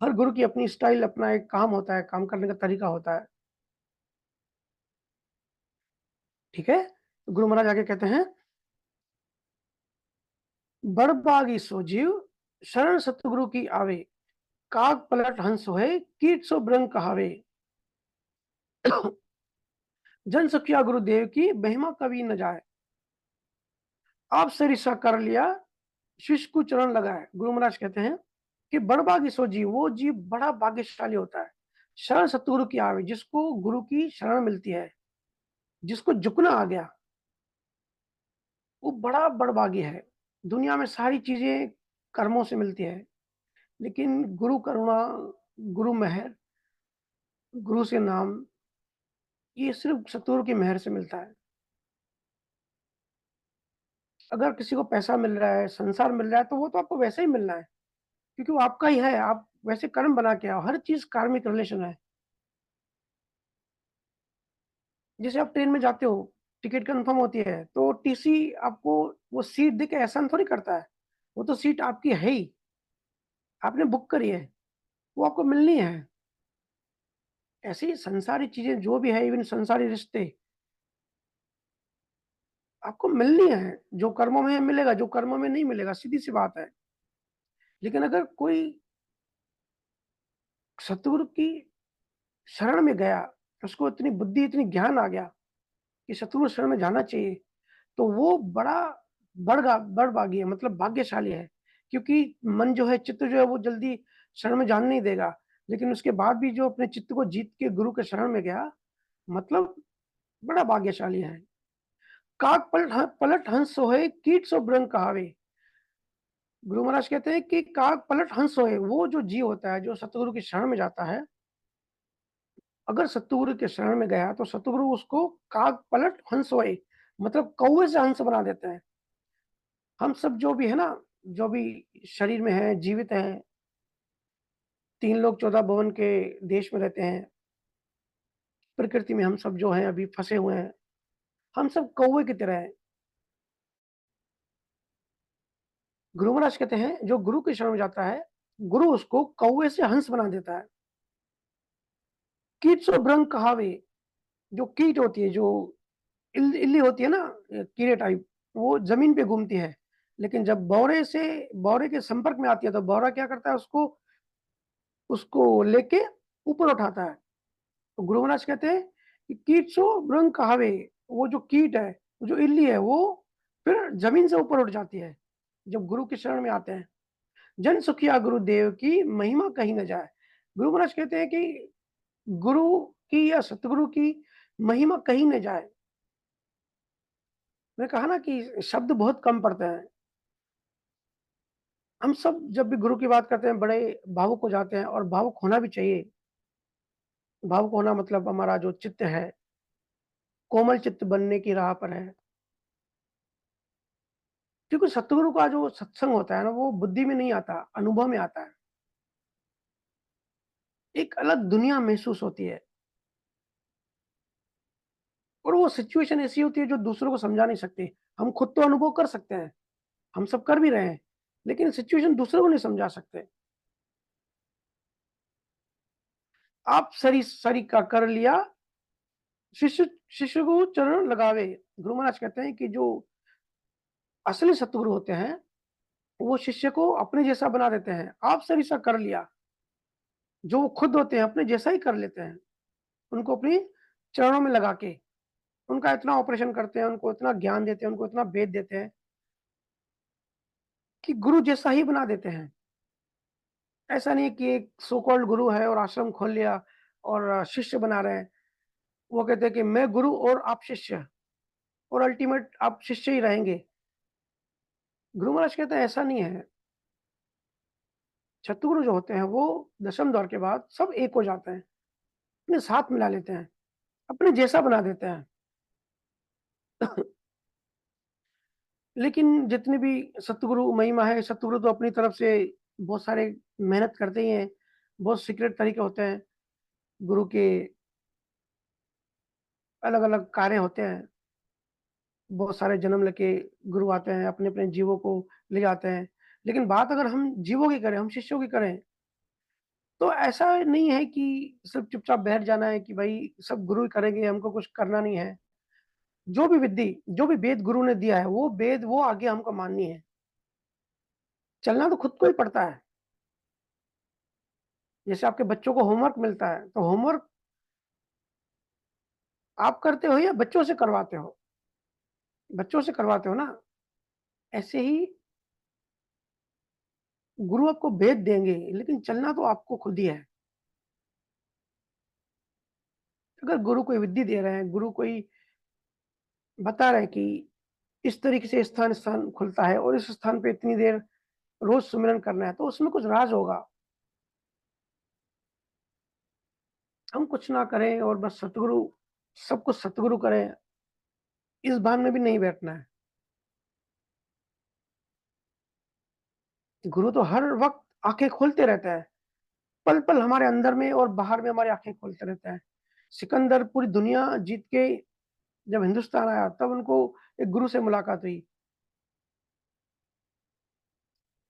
हर गुरु की अपनी स्टाइल, अपना एक काम होता है, काम करने का तरीका होता है। ठीक है? तो गुरु महाराज आगे कहते हैं, "बड़भागी सो जीव, शरण सतगुरु की आवे, काग पलट हंस होए, कीट सो ब्रह्म कहावे। जन सखिया गुरुदेव की, महिमा कभी न जाए। आपसे रिश्ता कर लिया, शिष्य को चरण लगाए।" गुरु महाराज कहते हैं कि बड़भागी सो जीव, वो जीव बड़ा भाग्यशाली होता है। शरण सतगुरु की आवे, जिसको गुरु की शरण मिलती है, जिसको झुकना आ गया, वो बड़ा बड़भागी है। दुनिया में सारी चीज़ें कर्मों से मिलती है, लेकिन गुरु करुणा, गुरु मेहर, गुरु से नाम, ये सिर्फ़ सतगुरु की मेहर से मिलता है। अगर किसी को पैसा मिल रहा है, संसार मिल रहा है, तो वो तो आपको वैसे ही मिलना है, क्योंकि वो आपका ही है, आप वैसे कर्म बना के आओ, हर चीज़ कार्मिक रिलेशन है। जैसे आप ट्रेन में जाते हो, टिकट कन्फर्म होती है, तो टीसी आपको वो सीट देके एहसान थोड़ी करता है, वो तो सीट आपकी है ही, आपने बुक करी है, वो आपको मिलनी है। ऐसे ही संसारी चीज़ें जो भी है, इवन संसारी रिश्ते, आपको मिलनी है, जो कर्मों में है मिलेगा, जो कर्मों में नहीं मिलेगा, सीधी-सी बात है। लेकिन अगर कोई सतगुरु की शरण में गया, उसको इतनी बुद्धि, इतनी ज्ञान आ गया कि सतगुरु शरण में जाना चाहिए, तो वो बड़ा बड़भागी है, मतलब भाग्यशाली है। क्योंकि मन जो है, चित्त जो है, वो जल्दी शरण में जाने नहीं देगा। लेकिन उसके बाद भी जो अपने चित्त को जीत के गुरु के शरण में गया, मतलब बड़ा भाग्यशाली है। "काग पलट हंस सोहे, कीट सो बृंग कहावे।" गुरु महाराज कहते हैं कि "काग पलट हंस सोए", वो जो जीव होता है, जो सतगुरु की शरण में जाता है, अगर सतगुरु के शरण में गया, तो सतगुरु उसको "काग पलट हंस सोए", मतलब कौवे से हंस बना देते हैं। हम सब जो भी है ना, जो भी शरीर में है, जीवित हैं, 3 लोक 14 भुवन के देश में रहते हैं, प्रकृति में हम सब जो हैं अभी फँसे हुए हैं, हम सब कौवे की तरह हैं। गुरु महाराज कहते हैं, जो गुरु की शरण में जाता है, गुरु उसको कौवे से हंस बना देता है। कीट सो भ्रंग कहावे, जो कीट होती है, जो इल्ली होती है ना, कीड़े टाइप, वो ज़मीन पे घूमती है, लेकिन जब भँवरे के संपर्क में आती है, तो भँवरा क्या करता है, उसको उसको लेके ऊपर उठाता है। तो गुरु महाराज कहते हैं कि कीट-सो भ्रंग कहावे, वो जो कीट है, वो जो इल्ली है, वो फिर ज़मीन से ऊपर उठ जाती है, जब गुरु की शरण में आते हैं। जन सुखिया गुरुदेव की महिमा कही न जाए। गुरु महाराज कहते हैं कि गुरु की या सतगुरु की महिमा कही न जाए। मैंने कहा ना कि शब्द बहुत कम पड़ते हैं। हम सब जब भी गुरु की बात करते हैं, बड़े भावुक हो जाते हैं, और भावुक होना भी चाहिए। भावुक होना मतलब हमारा जो चित्त है, कोमल चित्त बनने की राह पर है। क्योंकि सतगुरु का जो सत्संग होता है ना, वो बुद्धि में नहीं आता, अनुभव में आता है। एक अलग दुनिया महसूस होती है, और वो सिचुएशन ऐसी होती है जो दूसरों को समझा नहीं सकती। हम खुद तो अनुभव कर सकते हैं, हम सब कर भी रहे हैं, लेकिन सिचुएशन दूसरों को नहीं समझा सकते। आप सरी सरी का कर लिया, शिष्य शिष्य को चरण लगावे। गुरु महाराज कहते हैं कि जो असली सतगुरु होते हैं, वो शिष्य को अपने जैसा बना देते हैं। आप सरीसा कर लिया, जो वो खुद होते हैं अपने जैसा ही कर लेते हैं, उनको अपनी चरणों में लगा के। उनका इतना ऑपरेशन करते हैं, उनको इतना ज्ञान देते हैं, उनको इतना भेद देते हैं कि गुरु जैसा ही बना देते हैं। ऐसा नहीं है कि एक सो कॉल्ड गुरु है और आश्रम खोल लिया और शिष्य बना रहे हैं। वो कहते हैं कि मैं गुरु और आप शिष्य, और अल्टीमेट आप शिष्य ही रहेंगे। गुरु महाराज कहते हैं ऐसा नहीं है। सतगुरु जो होते हैं, वो दशम द्वार के बाद सब एक हो जाते हैं, अपने साथ मिला लेते हैं, अपने जैसा बना देते हैं। लेकिन जितनी भी सतगुरु महिमा है, सतगुरु तो अपनी तरफ से बहुत सारे मेहनत करते ही हैं, बहुत सीक्रेट तरीके होते हैं, गुरु के अलग-अलग कार्य होते हैं, बहुत सारे जन्म लेके गुरु आते हैं, अपने-अपने जीवों को ले जाते हैं। लेकिन बात अगर हम जीवों की करें, हम शिष्यों की करें, तो ऐसा नहीं है कि सिर्फ़ चुपचाप बैठ जाना है कि भई सब गुरु ही करेंगे, हमको कुछ करना नहीं है। जो भी वेद गुरु ने दिया है, वो वेद वो आगे हमको माननी है। चलना तो खुद को ही पड़ता है। जैसे आपके बच्चों को होमवर्क मिलता है, तो होमवर्क आप करते हो या बच्चों से करवाते हो? बच्चों से करवाते हो ना? ऐसे ही गुरु आपको वेद देंगे, लेकिन चलना तो आपको खुद ही है। अगर गुरु कोई विद्धि दे रहे हैं, गुरु कोई बता रहे हैं कि इस तरीके से स्थान स्थान खुलता है और इस स्थान पे इतनी देर रोज़ सुमिरन करना है, तो उसमें कुछ राज़ होगा। हम कुछ ना करें और बस सतगुरु सब कुछ सतगुरु करे, इस भान में भी नहीं बैठना है। गुरु तो हर वक़्त आँखें खोलते रहता है, पल-पल हमारे अंदर में और बाहर में हमारी आँखें खोलते रहता है। सिकंदर पूरी दुनिया जीत के जब हिंदुस्तान आया, तब उनको एक गुरु से मुलाकात हुई।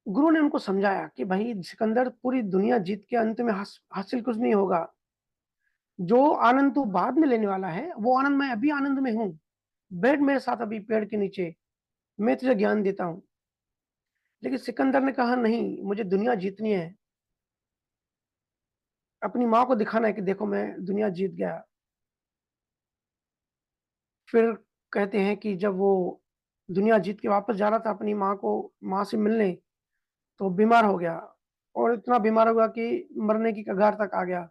गुरु ने उनको समझाया कि भाई सिकंदर, पूरी दुनिया जीत के अंत में हासिल कुछ नहीं होगा। जो आनंद तू बाद में लेने वाला है, वो आनंद मैं अभी आनंद में हूँ। बैठ मेरे साथ अभी पेड़ के नीचे, मैं तुझे ज्ञान देता हूँ। लेकिन सिकंदर ने कहा नहीं, मुझे दुनिया जीतनी है। अपनी माँ को दिखाना है कि देखो मैं दुनिया जीत गया। फिर कहते हैं कि जब वो दुनिया जीत के वापस जा रहा था अपनी माँ से मिलने, तो बीमार हो गया और इतना बीमार हो गया कि मरने की कगार तक आ गया।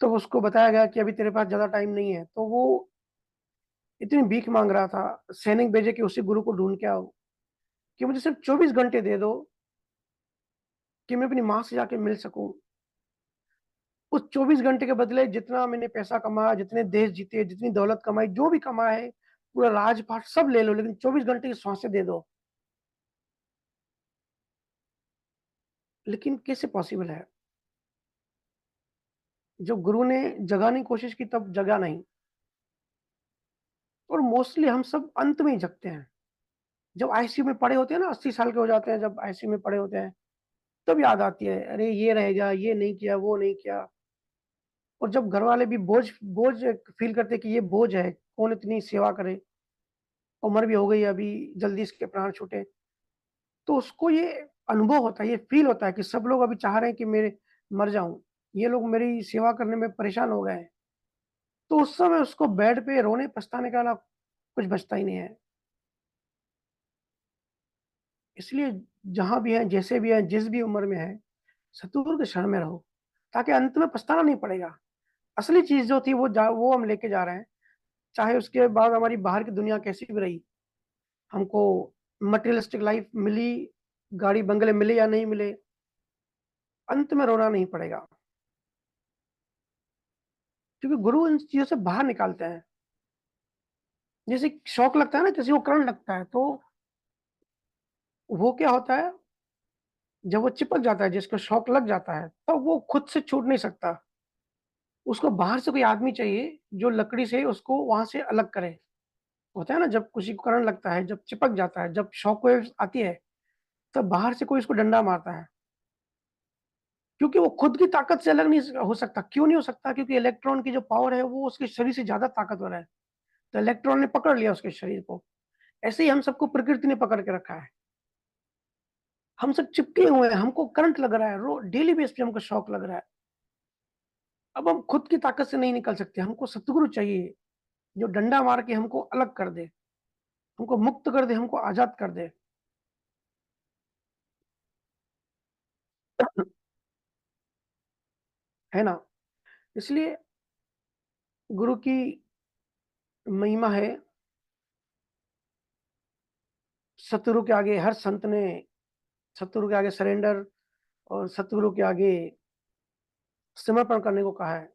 तो उसको बताया गया कि अभी तेरे पास ज़्यादा टाइम नहीं है। तो वो इतनी भीख माँग रहा था, सैनिक भेजे कि उसी गुरु को ढूँढ के आओ, कि मुझे सिर्फ़ 24 घंटे दे दो कि मैं अपनी माँ से जाके मिल सकूँ। उस 24 घंटे के बदले जितना मैंने पैसा कमाया, जितने देश जीते, जितनी दौलत कमाई, जो भी कमाया है, पूरा राज-पाट सब ले लो, लेकिन 24 घंटे की सांसें दे दो। लेकिन कैसे पॉसिबल है? जो गुरु ने जगाने की कोशिश की तब जगा नहीं, और मोस्टली हम सब अंत में ही जगते हैं। जब आईसीयू में पड़े होते हैं ना, 80 साल के हो जाते हैं, जब आईसीयू में पड़े होते हैं, तब याद आती है, अरे ये रह गया, ये नहीं किया, वो नहीं किया। और जब घरवाले भी बोझ बोझ फ़ील करते हैं कि ये बोझ है, कौन इतनी सेवा करे, उम्र भी हो गई है अभी, जल्दी इसके प्राण छूटे। तो उसको ये अनुभव होता है, ये फ़ील होता है कि सब लोग अभी चाह रहे हैं कि मेरे मर जाऊँ। ये लोग मेरी सेवा करने में परेशान हो गए हैं। तो उस समय उसको बेड पे रोने पछताने के अलावा कुछ बचता ही नहीं है। इसलिए जहाँ भी हैं, जैसे भी हैं, जिस भी उम्र में हैं, सतगुरु के शरण में रहो, ताकि अंत में पछताना नहीं पड़ेगा। असली चीज़ जो थी वो हम लेके जा रहे हैं, चाहे उसके बाद हमारी बाहर की दुनिया कैसी भी रही। हमको मटेरियलिस्टिक लाइफ़ मिली, गाड़ी बंगले मिले या नहीं मिले, अंत में रोना नहीं पड़ेगा। क्योंकि गुरु इन चीज़ों से बाहर निकालते हैं। जैसे शॉक लगता है ना, किसी को करंट लगता है, तो वो क्या होता है, जब वो चिपक जाता है, जिसको शॉक लग जाता है, तो वो खुद से छूट नहीं सकता। उसको बाहर से कोई आदमी चाहिए, जो लकड़ी से उसको वहाँ से अलग करे। होता है ना, जब किसी को करंट लगता है, जब चिपक जाता है, जब शॉक वेव्स आती है, तब बाहर से कोई उसको डंडा मारता है। क्योंकि वो खुद की ताकत से अलग नहीं हो सकता। क्यों नहीं हो सकता? क्योंकि इलेक्ट्रॉन की जो पावर है, वो उसके शरीर से ज़्यादा ताकतवर है। तो इलेक्ट्रॉन ने पकड़ लिया उसके शरीर को। ऐसे ही हम सबको प्रकृति ने पकड़ के रखा है। हम सब चिपके हुए हैं, हमको करंट लग रहा है, रो डेली बेस पे हमको शॉक लग रहा है। अब हम खुद की ताकत से नहीं निकल सकते, हमको सतगुरु चाहिए, जो डंडा मार के हमको अलग कर दे, हमको मुक्त कर दे, हमको आज़ाद कर दे। है ना? इसलिए गुरु की महिमा है, सतगुरु के आगे हर संत ने सतगुरु के आगे सरेंडर और सतगुरु के आगे समर्पण करने को कहा है।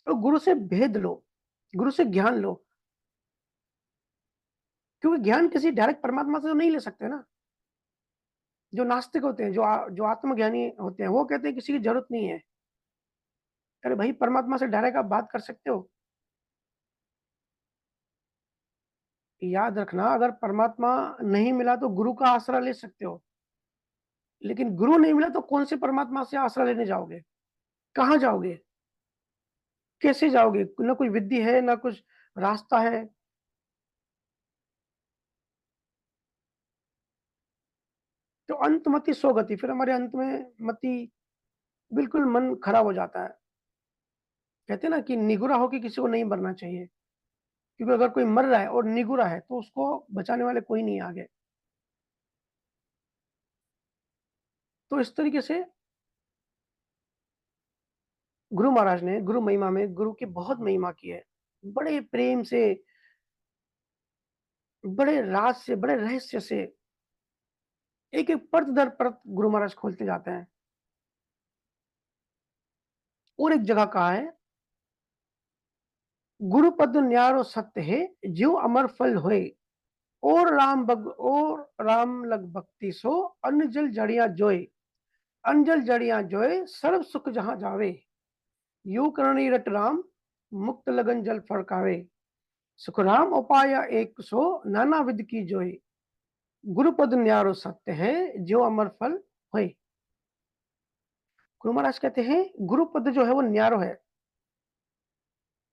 तो गुरु से भेद लो, गुरु से ज्ञान लो, क्योंकि ज्ञान किसी डायरेक्ट परमात्मा से तो नहीं ले सकते ना। जो नास्तिक होते हैं, जो आत्मज्ञानी होते हैं, वो कहते हैं किसी की ज़रूरत नहीं है। अरे भाई, परमात्मा से डायरेक्ट आप बात कर सकते हो। याद रखना, अगर परमात्मा नहीं मिला तो गुरु का आसरा ले सकते हो, लेकिन गुरु नहीं मिला तो कौन से परमात्मा से आसरा लेने जाओगे? कहाँ जाओगे? कैसे जाओगे? ना कोई विधि है, ना कुछ रास्ता है। तो अंतमति सो गति, फिर हमारे अंत में मति बिल्कुल मन खराब हो जाता है। कहते हैं ना कि निगुरा होके किसी को नहीं मरना चाहिए, क्योंकि अगर कोई मर रहा है और निगुरा है, तो उसको बचाने वाले कोई नहीं है आगे। तो इस तरीके से गुरु महाराज ने गुरु महिमा में गुरु की बहुत महिमा की है। बड़े प्रेम से, बड़े राज से, बड़े रहस्य से एक एक परत दर परत गुरु महाराज खोलते जाते हैं। और एक जगह कहा है, गुरु पद न्यारो सत्य है, ज्यो अमर फल होए। और राम लग भक्ति सो, अन्न जल जड़िया जोए। अंजल जड़िया जोए, सर्व सुख जहां जावे। यू करणी रट राम, मुक्त लगन जल फड़कावे। सुख राम उपाय एक सो, नाना विध की जोए। गुरुपद न्यारो सत्य है, जो अमर फल होए। गुरु महाराज कहते हैं गुरु पद जो है वो न्यारो है।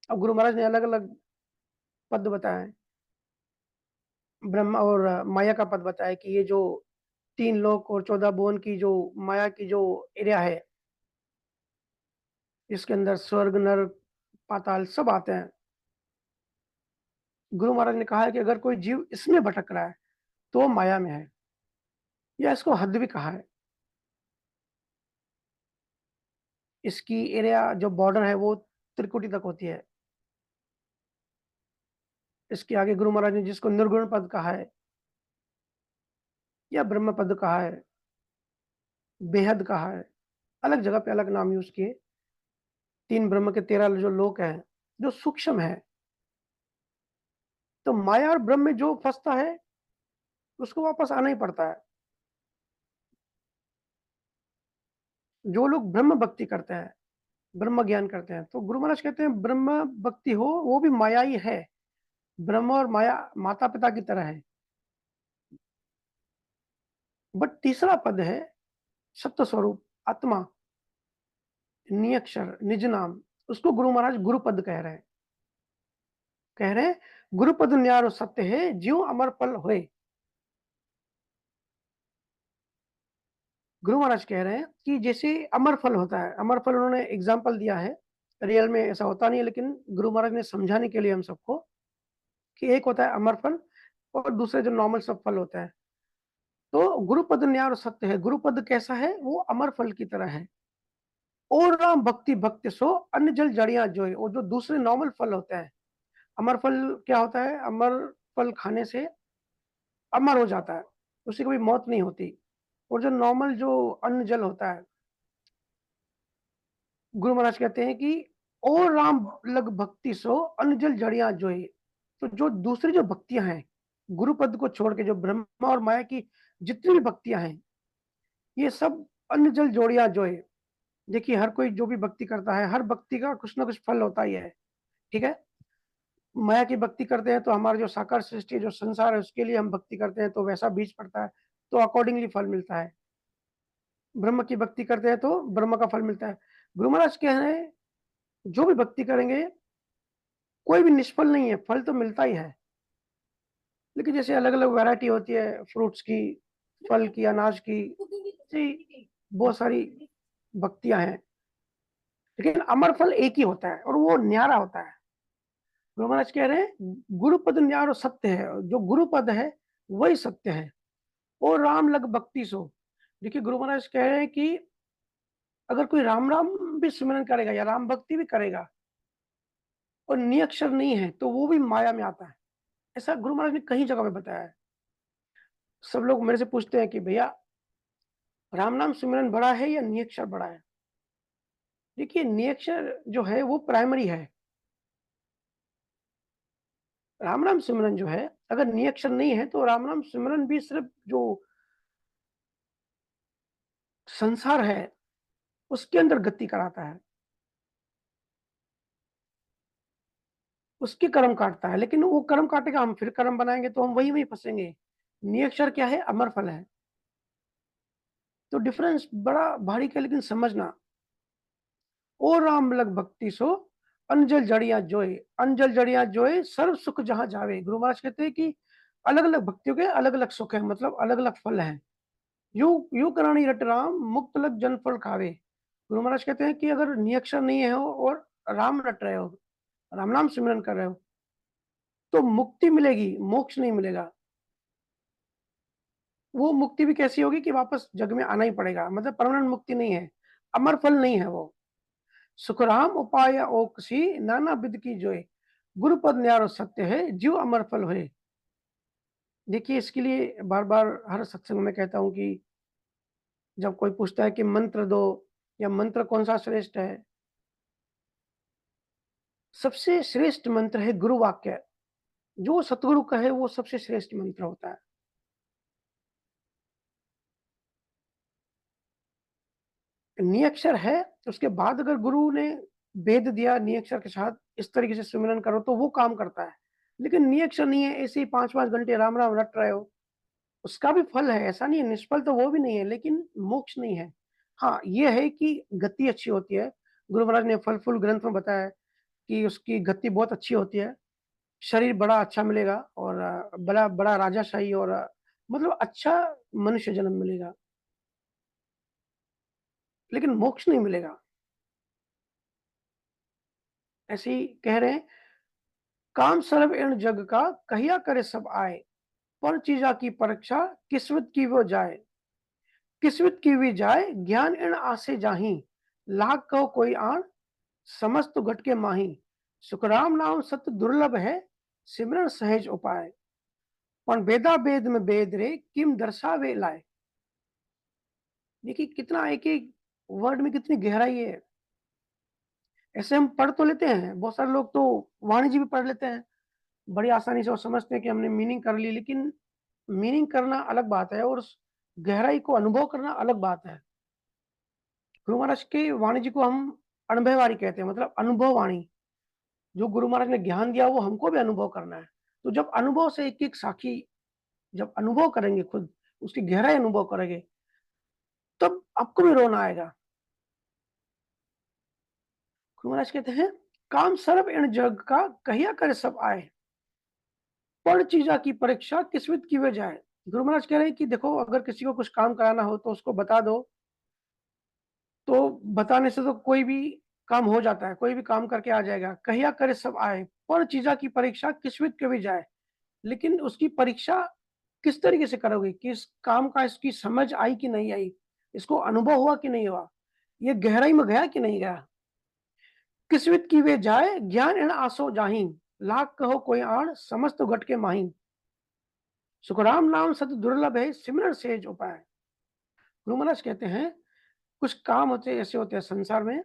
अब गुरु महाराज ने अलग अलग पद बताए, ब्रह्मा और माया का पद बताया कि ये जो 3 लोक और 14 भुवन की जो माया की जो एरिया है, इसके अंदर स्वर्ग नरक पाताल सब आते हैं। गुरु महाराज ने कहा है कि अगर कोई जीव इसमें भटक रहा है तो वो माया में है, या इसको हद भी कहा है। इसकी एरिया जो बॉर्डर है वो त्रिकुटी तक होती है। इसके आगे गुरु महाराज ने जिसको निर्गुण पद कहा है या ब्रह्म पद कहा है, बेहद कहा है, अलग जगह पे अलग नाम यूज किए। 3 ब्रह्म के 13 जो लोक हैं, जो सूक्ष्म है। तो माया और ब्रह्म में जो फंसता है उसको वापस आना ही पड़ता है। जो लोग ब्रह्म भक्ति करते हैं, ब्रह्म ज्ञान करते हैं, तो गुरु महाराज कहते हैं ब्रह्म भक्ति हो वो भी माया ही है। ब्रह्म और माया माता पिता की तरह है। बट तीसरा पद है सत्य स्वरूप आत्मा, नियक्षर निज नाम, उसको गुरु महाराज गुरु पद कह रहे हैं। कह रहे हैं गुरु पद न्यारो सत्य है, ज्यो अमर फल होए। गुरु महाराज कह रहे हैं कि जैसे अमर फल होता है, अमर फल उन्होंने एग्जाम्पल दिया है। रियल में ऐसा होता नहीं है, लेकिन गुरु महाराज ने समझाने के लिए हम सबको कि एक होता है अमर फल और दूसरे जो नॉर्मल सब फल होता है। तो गुरुपद न्यार सत्य है। गुरुपद कैसा है? वो अमर फल की तरह है। और राम भक्ति भक्ति सो, अन्न जल जड़ियां जोए। और जो दूसरे नॉर्मल फल होते हैं, अमर फल क्या होता है? अमर फल खाने से अमर हो जाता है, उसे कभी मौत नहीं होती। और जो नॉर्मल जो अन्न जल होता है, गुरु महाराज कहते हैं कि और राम लग भक्ति सो, अन्न जल जड़ियां जोए। तो जो दूसरी जो भक्तियां हैं, गुरु पद को छोड़ के जो ब्रह्मा और माया की जितनी भी भक्तियां हैं, ये सब अन्न जल जोड़ियां जोए। देखिए हर कोई जो भी भक्ति करता है, हर भक्ति का कुछ ना कुछ फल होता ही है। ठीक है? माया की भक्ति करते हैं तो हमारा जो साकार सृष्टि जो संसार है उसके लिए हम भक्ति करते हैं तो वैसा बीज पड़ता है, तो अकॉर्डिंगली फल मिलता है। ब्रह्म की भक्ति करते हैं तो ब्रह्म का फल मिलता है। गुरु महाराज कह रहे हैं जो भी भक्ति करेंगे कोई भी निष्फल नहीं है, फल तो मिलता ही है। लेकिन जैसे अलग अलग वैरायटी होती है फ्रूट्स की, फल की, अनाज की, बहुत सारी भक्तियां हैं, लेकिन अमर फल एक ही होता है और वो न्यारा होता है। गुरु महाराज कह रहे हैं गुरुपद न्यारो सत्य है, जो गुरुपद है वही सत्य है। और राम लग भक्ति सो। देखिए गुरु महाराज कह रहे हैं कि अगर कोई राम राम भी सिमरन करेगा या राम भक्ति भी करेगा और नियक्षर नहीं है तो वो भी माया में आता है। ऐसा गुरु महाराज ने कई जगह पे बताया है। सब लोग मेरे से पूछते हैं कि भैया राम नाम सिमरन बड़ा है या नियक्षर बड़ा है? देखिए नियक्षर जो है वो प्राइमरी है। राम नाम सिमरन जो है, अगर नियक्षर नहीं है तो राम नाम सिमरन भी सिर्फ जो संसार है उसके अंदर गति कराता है, उसके कर्म काटता है। लेकिन वो कर्म काटेगा, हम फिर कर्म बनाएंगे तो हम वही वही फंसेंगे। नियक्षर क्या है? अमर फल है। तो डिफरेंस बड़ा भारी का, लेकिन समझना। ओ राम लग भक्ति सो, अंजल जड़ियां जोए। अंजल जड़ियां जोए, सर्व सुख जहां जावे। गुरु महाराज कहते हैं कि अलग अलग भक्तियों के अलग अलग सुख है, मतलब अलग अलग फल हैं। यू यू करानी रट राम, मुक्त लग जन फल खावे। गुरु महाराज कहते हैं कि अगर नियक्षर नहीं है हो और राम रट रहे हो, राम नाम सिमरन कर रहे हो, तो मुक्ति मिलेगी, मोक्ष नहीं मिलेगा। वो मुक्ति भी कैसी होगी कि वापस जग में आना ही पड़ेगा, मतलब परमानेंट मुक्ति नहीं है, अमर फल नहीं है वो। सुखराम उपाय ओकसी, नाना विध की जोय। गुरुपद न्यारो सत्य है, जीव अमर फल होए। देखिए, इसके लिए बार-बार हर सत्संग में कहता हूँ कि जब कोई पूछता है कि मंत्र दो या मंत्र कौन-सा श्रेष्ठ है, सबसे श्रेष्ठ मंत्र है गुरु वाक्य। जो सतगुरु कहे वो सबसे श्रेष्ठ मंत्र होता है। नियक्षर है, उसके बाद अगर गुरु ने वेद दिया नियक्षर के साथ इस तरीके से सिमरन करो तो वो काम करता है। लेकिन नियक्षर नहीं है, ऐसे ही 5-5 घंटे राम-राम रट रहे हो, उसका भी फल है, ऐसा नहीं है, निष्फल तो वो भी नहीं है, लेकिन मोक्ष नहीं है। हाँ, ये है कि गति अच्छी होती है। गुरु महाराज ने फल-फूल ग्रंथ में बताया है कि उसकी गति बहुत अच्छी होती है, शरीर बड़ा अच्छा मिलेगा और बड़ा बड़ा राजाशाही और मतलब अच्छा मनुष्य जन्म मिलेगा, लेकिन मोक्ष नहीं मिलेगा। ऐसे ही कह रहे हैं, काम सर्व एण जग का कहिया करे सब आए, पर चीजा की परीक्षा किस्मत की वो जाए। किस्मत की भी जाए ज्ञान एण आसे जाही, लाख कहो कोई आन समस्त घट के माही। सुखराम नाम सत दुर्लभ है, सिमरन सहज उपाय। पण वेदा वेद में वेद रे किम दर्शावे लाए। देखिए कितना एक एक वर्ड में कितनी गहराई है। ऐसे हम पढ़ तो लेते हैं, बहुत सारे लोग तो वाणी जी भी पढ़ लेते हैं बड़ी आसानी से और समझते हैं कि हमने मीनिंग कर ली, लेकिन मीनिंग करना अलग बात है और उस गहराई को अनुभव करना अलग बात है। गुरु महाराज की वाणी जी को हम अनुभव वाणी कहते हैं, मतलब अनुभव वाणी। जो गुरु महाराज ने ज्ञान दिया वो हमको भी अनुभव करना है। तो जब अनुभव से एक-एक साखी जब अनुभव करेंगे खुद, उसकी गहराई अनुभव करेंगे, तब आपको भी रोना आएगा। गुरु महाराज कहते हैं, काम सर्व एण जग का कहिया करे सब आए, पढ़ चीजा की परीक्षा किस्मत की वे जाए। गुरु महाराज कह रहे हैं कि देखो अगर किसी को कुछ काम कराना हो तो उसको बता दो, तो बताने से तो कोई भी काम हो जाता है, कोई भी काम करके आ जाएगा। कहिया करे सब आए, पढ़ चीजा की परीक्षा किस्मत की भी जाए। लेकिन उसकी परीक्षा किस तरीके से करोगे? किस काम का इसकी समझ आई कि नहीं आई? इसको अनुभव हुआ कि नहीं हुआ? ये गहराई में गया कि नहीं गया? किस्मत की वे जाए ज्ञान एण आसो जाहिं, लाख कहो कोई आन समस्त घट के माहिं। सुखराम नाम सत दुर्लभ है, सिमरन सेज उपाय। गुरु महाराज कहते हैं, कुछ काम होते ऐसे होते हैं संसार में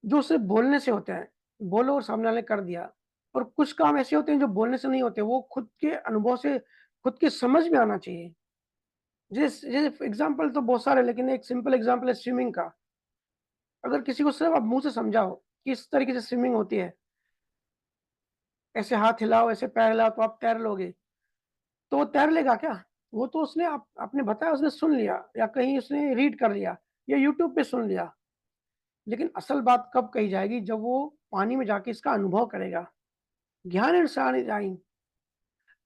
जो सिर्फ बोलने से होते हैं। बोलो और सामने वाले ने कर दिया। और कुछ काम ऐसे होते हैं जो बोलने से नहीं होते, वो खुद के अनुभव से, खुद की समझ में आना चाहिए। जैसे एग्ज़ाम्पल तो बहुत सारे, लेकिन एक सिंपल एग्ज़ाम्पल है स्विमिंग का। अगर किसी को सिर्फ आप मुँह से समझाओ, किस तरीके से स्विमिंग होती है, ऐसे हाथ हिलाओ, ऐसे पैर हिलाओ तो आप तैर लोगे, तो वो तैर लेगा क्या? वो तो उसने आप आपने बताया, उसने सुन लिया या कहीं उसने रीड कर लिया या यूट्यूब पे सुन लिया। लेकिन असल बात कब कही जाएगी? जब वो पानी में जाके इसका अनुभव करेगा। ज्ञान इंसान जाइन,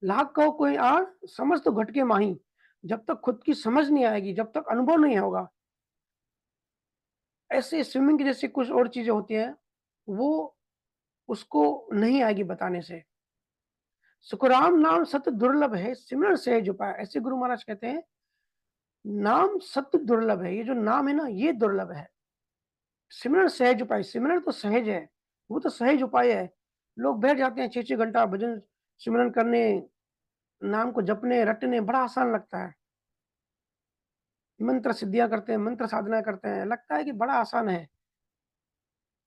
लाख कहो कोई आन समझ तो घट के माही। जब तक खुद की समझ नहीं आएगी, जब तक अनुभव नहीं होगा, ऐसे स्विमिंग की जैसी कुछ और चीज़ें होती हैं, वो उसको नहीं आएगी बताने से। सुखराम नाम सत दुर्लभ है, सिमरन सहज उपाय। ऐसे गुरु महाराज कहते हैं, नाम सत्य दुर्लभ है, ये जो नाम है ना, ये दुर्लभ है। सिमरन सहज उपाय, सिमरन तो सहज है, वो तो सहज उपाय है। लोग बैठ जाते हैं 6-6 घंटा भजन सिमरन करने, नाम को जपने, रटने, बड़ा आसान लगता है। मंत्र सिद्धियाँ करते हैं, मंत्र साधना करते हैं, लगता है कि बड़ा आसान है।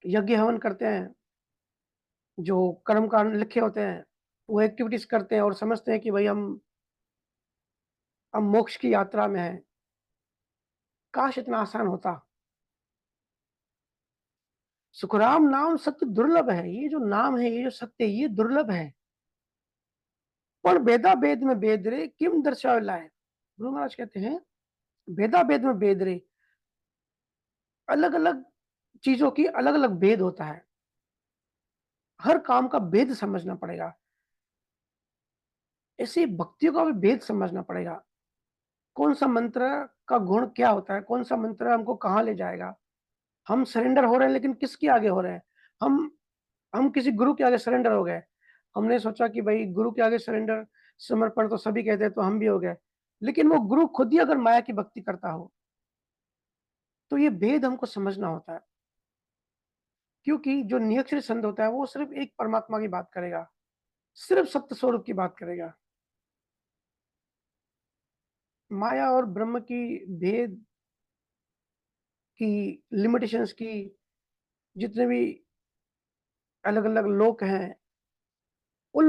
यज्ञ हवन करते हैं, जो कर्मकांड लिखे होते हैं, वो एक्टिविटीज़ करते हैं और समझते हैं कि भई हम मोक्ष की यात्रा में हैं। काश इतना आसान होता। सुखराम नाम सत्य दुर्लभ है, ये जो नाम है, ये जो सत्य है, ये दुर्लभ है। पर वेदा वेद में वेद रे किम दर्शावे लाए। गुरु महाराज कहते हैं, वेदा वेद में वेद रे, अलग-अलग चीज़ों की अलग-अलग भेद होता है। हर काम का भेद समझना पड़ेगा। ऐसे ही भक्तियों का भी भेद समझना पड़ेगा। कौन-सा मंत्र का गुण क्या होता है? कौन-सा मंत्र हमको कहाँ ले जाएगा? हम सरेंडर हो रहे हैं, लेकिन किसके आगे हो रहे हैं? हम हम किसी गुरु के आगे सरेंडर हो गए। हमने सोचा कि भई गुरु के आगे सरेंडर, समर्पण तो सभी कहते हैं, तो हम भी हो गए। लेकिन वो गुरु खुद ही अगर माया की भक्ति करता हो, तो ये भेद हमको समझना होता है। क्योंकि जो निरक्षर संत होता है, वो सिर्फ़ एक परमात्मा की बात करेगा, सिर्फ़ सत्य स्वरूप की बात करेगा। माया और ब्रह्म की भेद की, लिमिटेशंस की, जितने भी अलग-अलग लोक हैं, उन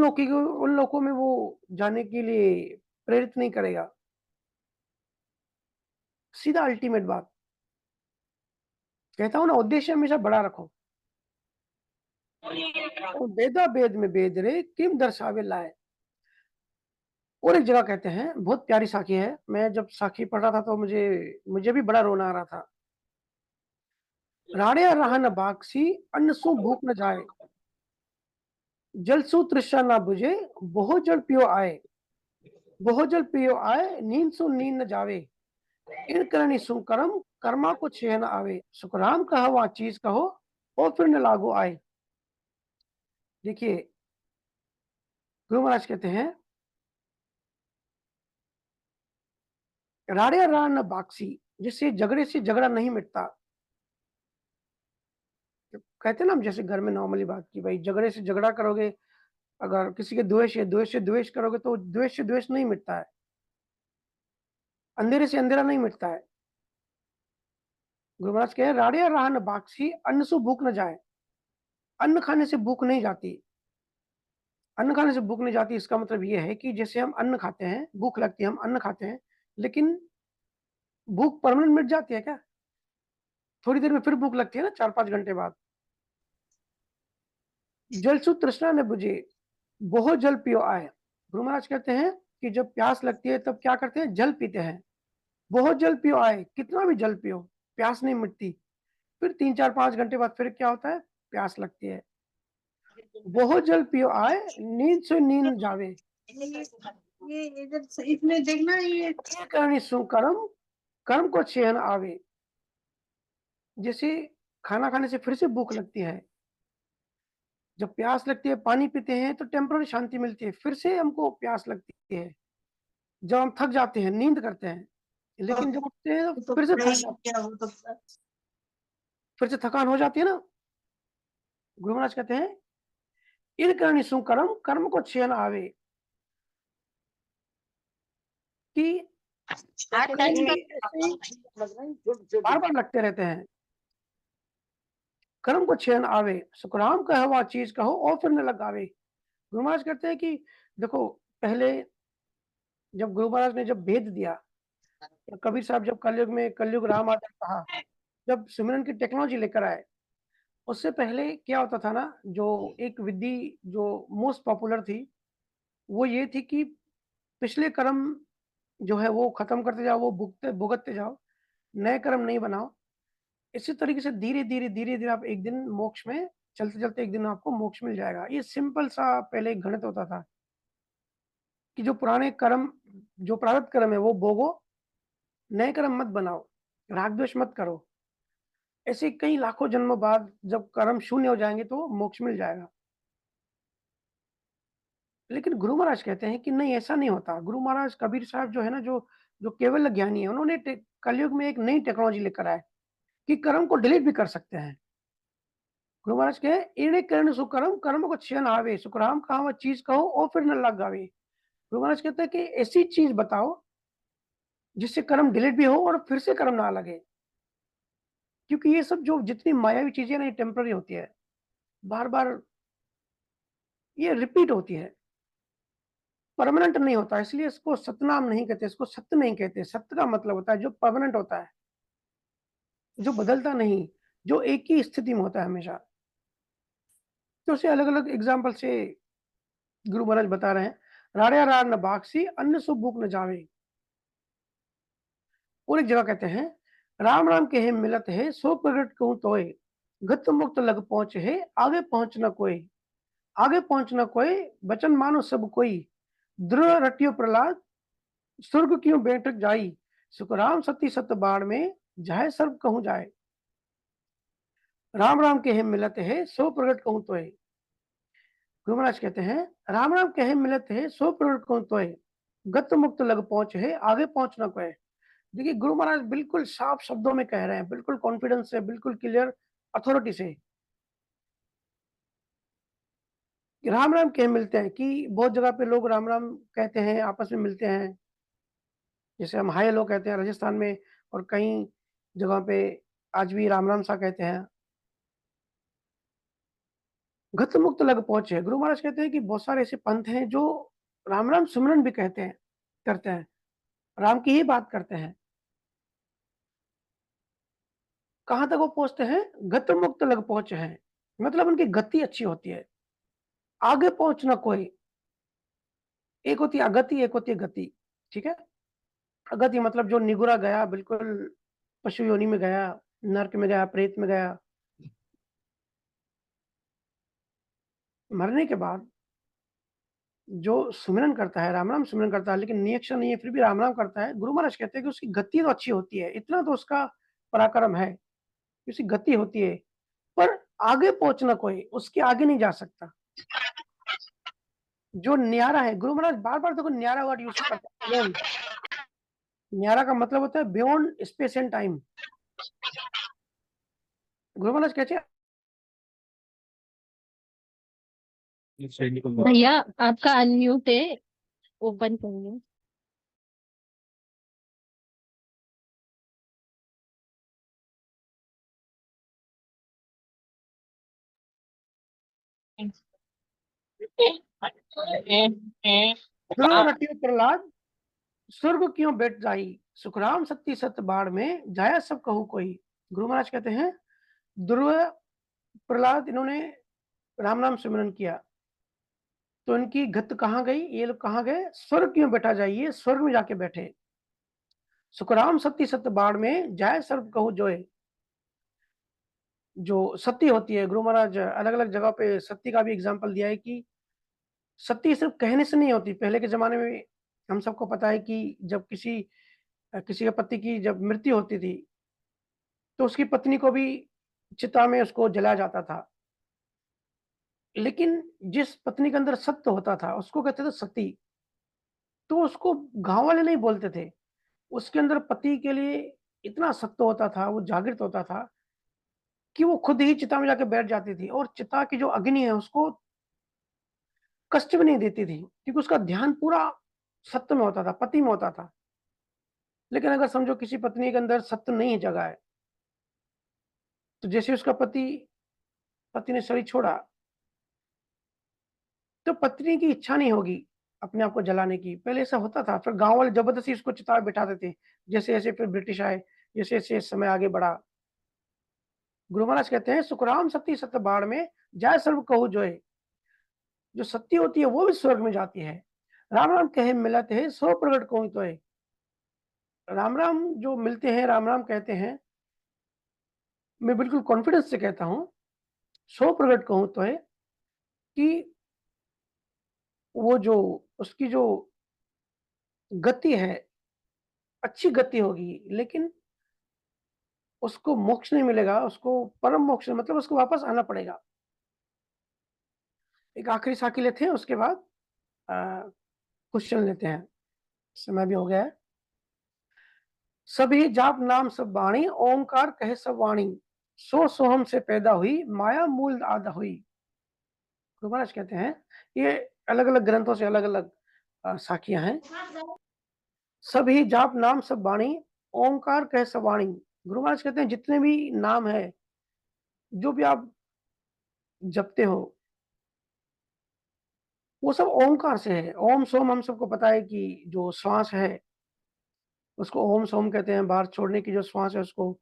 लोकों में वो जाने के लिए प्रेरित नहीं करेगा। सीधा अल्टीमेट बात, कहता हूँ ना, उद्देश्य हमेशा बड़ा रखो। और वेदा वेद में वेद रे किम दर्शावे लाए। और एक जगह कहते हैं, बहुत प्यारी साखी है, मैं जब साखी पढ़ रहा था तो मुझे भी बड़ा रोना आ रहा था। राड़े रहा न बाक्सी, अन्न सु भूख न जाए, जल सु तृष्णा न बुझे, बहु जल पियो आए, बहु जल पियो आए, नींद सु नींद न जावे, इन करनी सु कर्म, कर्मा को छेह न आवे, सुखराम कहो वहाँ चीज कहो, और फिर न लागू आए। देखिए, गुरु महाराज कहते हैं, राड़े रहा न बाक्सी, जिससे झगड़े से झगड़ा नहीं मिटता। कहते हैं ना, हम जैसे घर में नॉर्मली बात की, भाई झगड़े से झगड़ा करोगे, अगर किसी के द्वेष है, द्वेष से द्वेष करोगे तो द्वेष से द्वेष नहीं मिटता है, अंधेरे से अंधेरा नहीं मिटता है। गुरु महाराज कह रहे, राड़े रहा न बाक्सी, अन्न से भूख न जाए। अन्न खाने से भूख नहीं जाती। अन्न खाने से भूख नहीं जाती, इसका मतलब ये है कि जैसे हम अन्न खाते हैं, भूख लगती है, हम अन्न खाते हैं, लेकिन भूख परमानेंट मिट जाती है क्या? थोड़ी देर में फिर भूख लगती है ना, 4-5 घंटे बाद। जल सु तृष्णा न बुझे, बहुत जल पियो आए। गुरु महाराज कहते हैं कि जब प्यास लगती है तब क्या करते हैं? जल पीते हैं। बहुत जल पियो आए, कितना भी जल पियो, प्यास नहीं मिटती। फिर 3-4-5 घंटे बाद फिर क्या होता है? प्यास लगती है। बहुत जल पियो आए, नींद से नींद जावे। ये इधर से इसमें देखना, ये करनी सु कर्म, कर्म को चैन आवे। जैसे खाना खाने से फिर से भूख लगती है, जब प्यास लगती है, पानी पीते हैं तो टेम्पररी शांति मिलती है, फिर से हमको प्यास लगती है। जब हम थक जाते हैं, नींद करते हैं, लेकिन जब उठते हैं तो तो फिर से थक जाते हैं, क्या वो तो फिर से थकान हो जाती है ना। गुरु महाराज कहते हैं, इन करनी सु कर्म, कर्म को चैन आवे, कि कर्म भी ऐसे ही बार बार लगते रहते हैं। कर्म को चैन आवे, सुखराम कहवा चीज कहो, और फिर न लगावे। गुरु महाराज कहते हैं कि देखो, पहले जब गुरु महाराज ने जब भेद दिया, तो कबीर साहब जब कलयुग राम आता कहा, जब सिमरन की टेक्नोलॉजी लेकर आए, उससे पहले क्या होता था ना, जो एक विधि जो मोस्ट पॉपुलर थी, वो ये थी कि पिछले कर्म जो है वो खत्म करते जाओ, वो भुगतते जाओ, नए कर्म नहीं बनाओ। इसी तरीके से धीरे-धीरे आप एक दिन मोक्ष में, चलते-चलते एक दिन आपको मोक्ष मिल जाएगा। ये सिंपल सा पहले एक गणित होता था कि जो पुराने कर्म, जो प्रारब्ध कर्म है वो भोगो, नए कर्म मत बनाओ, राग द्वेष मत करो। ऐसे कई लाखों जन्मों बाद जब कर्म शून्य हो जाएँगे तो मोक्ष मिल जाएगा। लेकिन गुरु महाराज कहते हैं कि नहीं, ऐसा नहीं होता। गुरु महाराज कबीर साहब जो है ना, जो जो केवल ज्ञानी है, उन्होंने कलयुग में एक नई टेक्नोलॉजी लेकर आए कि कर्म को डिलीट भी कर सकते हैं। गुरु महाराज कहे, "इणे करण सुकर्म, कर्म को क्षण आवे, सुखराम कहावत चीज कहो, और फिर न लगावे।" गुरु महाराज कहते हैं कि ऐसी चीज बताओ जिससे कर्म डिलीट भी हो और फिर से कर्म ना लगे। क्योंकि ये सब जो जितनी मायावी चीजें ना, ये टेम्पररी होती है, बार बार ये रिपीट होती है, परमानेंट नहीं होता। इसलिए इसको सतनाम नहीं कहते, इसको सत्य नहीं कहते। सत्य का मतलब होता है जो परमानेंट होता है, जो बदलता नहीं, जो एक ही स्थिति में होता है हमेशा। तो उसे अलग अलग एग्जाम्पल से गुरु महाराज बता रहे हैं। राड़े रार न बाक्सी, अन्न सो भूख न जावे। और एक जगह कहते हैं, राम राम कहे मिलत है, सो प्रगट कहूँ तोय, गत मुक्त लग पहुंच है, आगे पहुंच न कोई, आगे पहुंच न कोई, बचन मानो सब कोई, दृढ़ रटियो प्रहलाद, स्वर्ग क्यों बैठक जाई, सुख राम सती सत बाण में, जाय सर्व कहूँ जाए। राम राम कहे मिलत है, सो प्रगट कहूँ तोय। गुरु महाराज कहते हैं, राम राम कहे मिलत है, सो प्रगट कहूँ तोय, गत मुक्त लग पहुंच है, आगे पहुंच न कोई। देखिए, गुरु महाराज बिल्कुल साफ शब्दों में कह रहे हैं, बिल्कुल कॉन्फिडेंस से, बिल्कुल क्लियर अथॉरिटी से, कि राम राम कहे मिलते हैं। कि बहुत जगह पे लोग राम राम कहते हैं, आपस में मिलते हैं, जैसे हम हाय हेलो कहते हैं राजस्थान में, और कई जगहों पे आज भी राम राम सा कहते हैं। गत मुक्त लग पहुँचे। गुरु महाराज कहते हैं कि बहुत सारे ऐसे पंथ हैं जो राम राम सिमरन भी कहते हैं, करते हैं, राम की ही बात करते हैं। कहाँ तक वो पहुँचते हैं? गत मुक्त लग पहुँचे हैं, मतलब उनकी गति अच्छी होती है। आगे पहुँच ना कोई, एक होती है अगति, एक होती है गति, ठीक है? अगति मतलब जो निगुरा गया, बिल्कुल पशु योनि में गया, नर्क में गया, प्रेत में गया। मरने के बाद जो सुमिरन करता है, राम-राम सिमरन करता है, लेकिन नियक्ष नहीं है, फिर भी राम-राम करता है, गुरु महाराज कहते हैं कि उसकी गति तो अच्छी होती है, इतना तो उसका पराक्रम है, कि उसकी गति होती है, पर आगे पहुँचना कोई, उसके आगे नहीं जा सकता। जो न्यारा है, गुरु महाराज बार-बार देखो न्यारा वर्ड यूज़ करते हैं, बियॉन्ड। न्यारा का मतलब होता है beyond space and time. Guru Maharaj कहते हैं भैया आपका अनम्यूट है, ओपन करिए। ध्रुव रटियो प्रहलाद, स्वर्ग क्यों बैठ जाई, सुखराम सत्ती सत बाढ़ में, जाया सब कहू कोई। गुरु महाराज कहते हैं, ध्रुव प्रहलाद इन्होंने राम नाम सिमरन किया, तो इनकी गत कहाँ गई? ये लोग कहाँ गए? स्वर्ग क्यों बैठा जाइए, स्वर्ग में जाके बैठे। सुखराम सत्ती सत बाढ़ में, जाय सर्व कहू जोए। जो सत्ती होती है, गुरु महाराज अलग अलग जगह पे सत्ती का भी एग्जाम्पल दिया है कि सत्ती सिर्फ कहने से नहीं होती। पहले के जमाने में हम सबको पता है कि जब किसी के पति की जब मृत्यु होती थी, तो उसकी पत्नी को भी चिता में उसको जलाया जाता था। लेकिन जिस पत्नी के अंदर सत्य होता था, उसको कहते थे सती। तो उसको गाँव वाले नहीं बोलते थे। उसके अंदर पति के लिए इतना सत्य होता था, वो जागृत होता था कि वो खुद ही चिता में जाके बैठ जाती थी, और चिता की जो अग्नि है उसको कष्ट भी नहीं देती थी, क्योंकि उसका ध्यान पूरा सत्य में होता था, पति में होता था। लेकिन अगर समझो किसी पत्नी के अंदर सत्य नहीं जगा है, तो जैसे उसका पति ने शरीर छोड़ा, तो पत्नी की इच्छा नहीं होगी अपने आप को जलाने की। पहले ऐसा होता था, फिर गाँव वाले ज़बरदस्ती उसको चिता में बिठाते थे। जैसे-जैसे फिर ब्रिटिश आए, जैसे-जैसे समय आगे बढ़ा, गुरु महाराज कहते हैं, "सुखराम सती सत बाढ़ में, जाय सर्व कहु जोय।" जो सत्य होती है वो भी स्वर्ग में जाती है। राम राम कहे मिलत है, सो प्रगट कहूँ तोय। राम राम जो मिलते हैं, राम राम कहते हैं, मैं बिल्कुल कॉन्फिडेंस से कहता हूँ, सो प्रगट कहूँ तोय, कि वो जो उसकी जो गति है, अच्छी गति होगी, लेकिन उसको मोक्ष नहीं मिलेगा, उसको परम मोक्ष मतलब उसको वापस आना पड़ेगा। एक आखिरी साखी लेते हैं, उसके बाद अ, क्वेश्चन लेते हैं, समय भी हो गया है। सभी जाप नाम सब वाणी, ओंकार कहे सब वाणी, सो सोहम से पैदा हुई, माया मूल आधा हुई। गुरु महाराज कहते हैं, ये अलग-अलग ग्रंथों से अलग-अलग साखियाँ हैं। सभी जाप नाम सब वाणी, ओंकार कहे सब वाणी। गुरु महाराज कहते हैं जितने भी नाम है, जो भी आप जपते हो, वो सब ओंकार से है। ओम सोम हम सबको पता है कि जो श्वास है, उसको ओम सोम कहते हैं। बाहर छोड़ने की जो श्वास है, उसको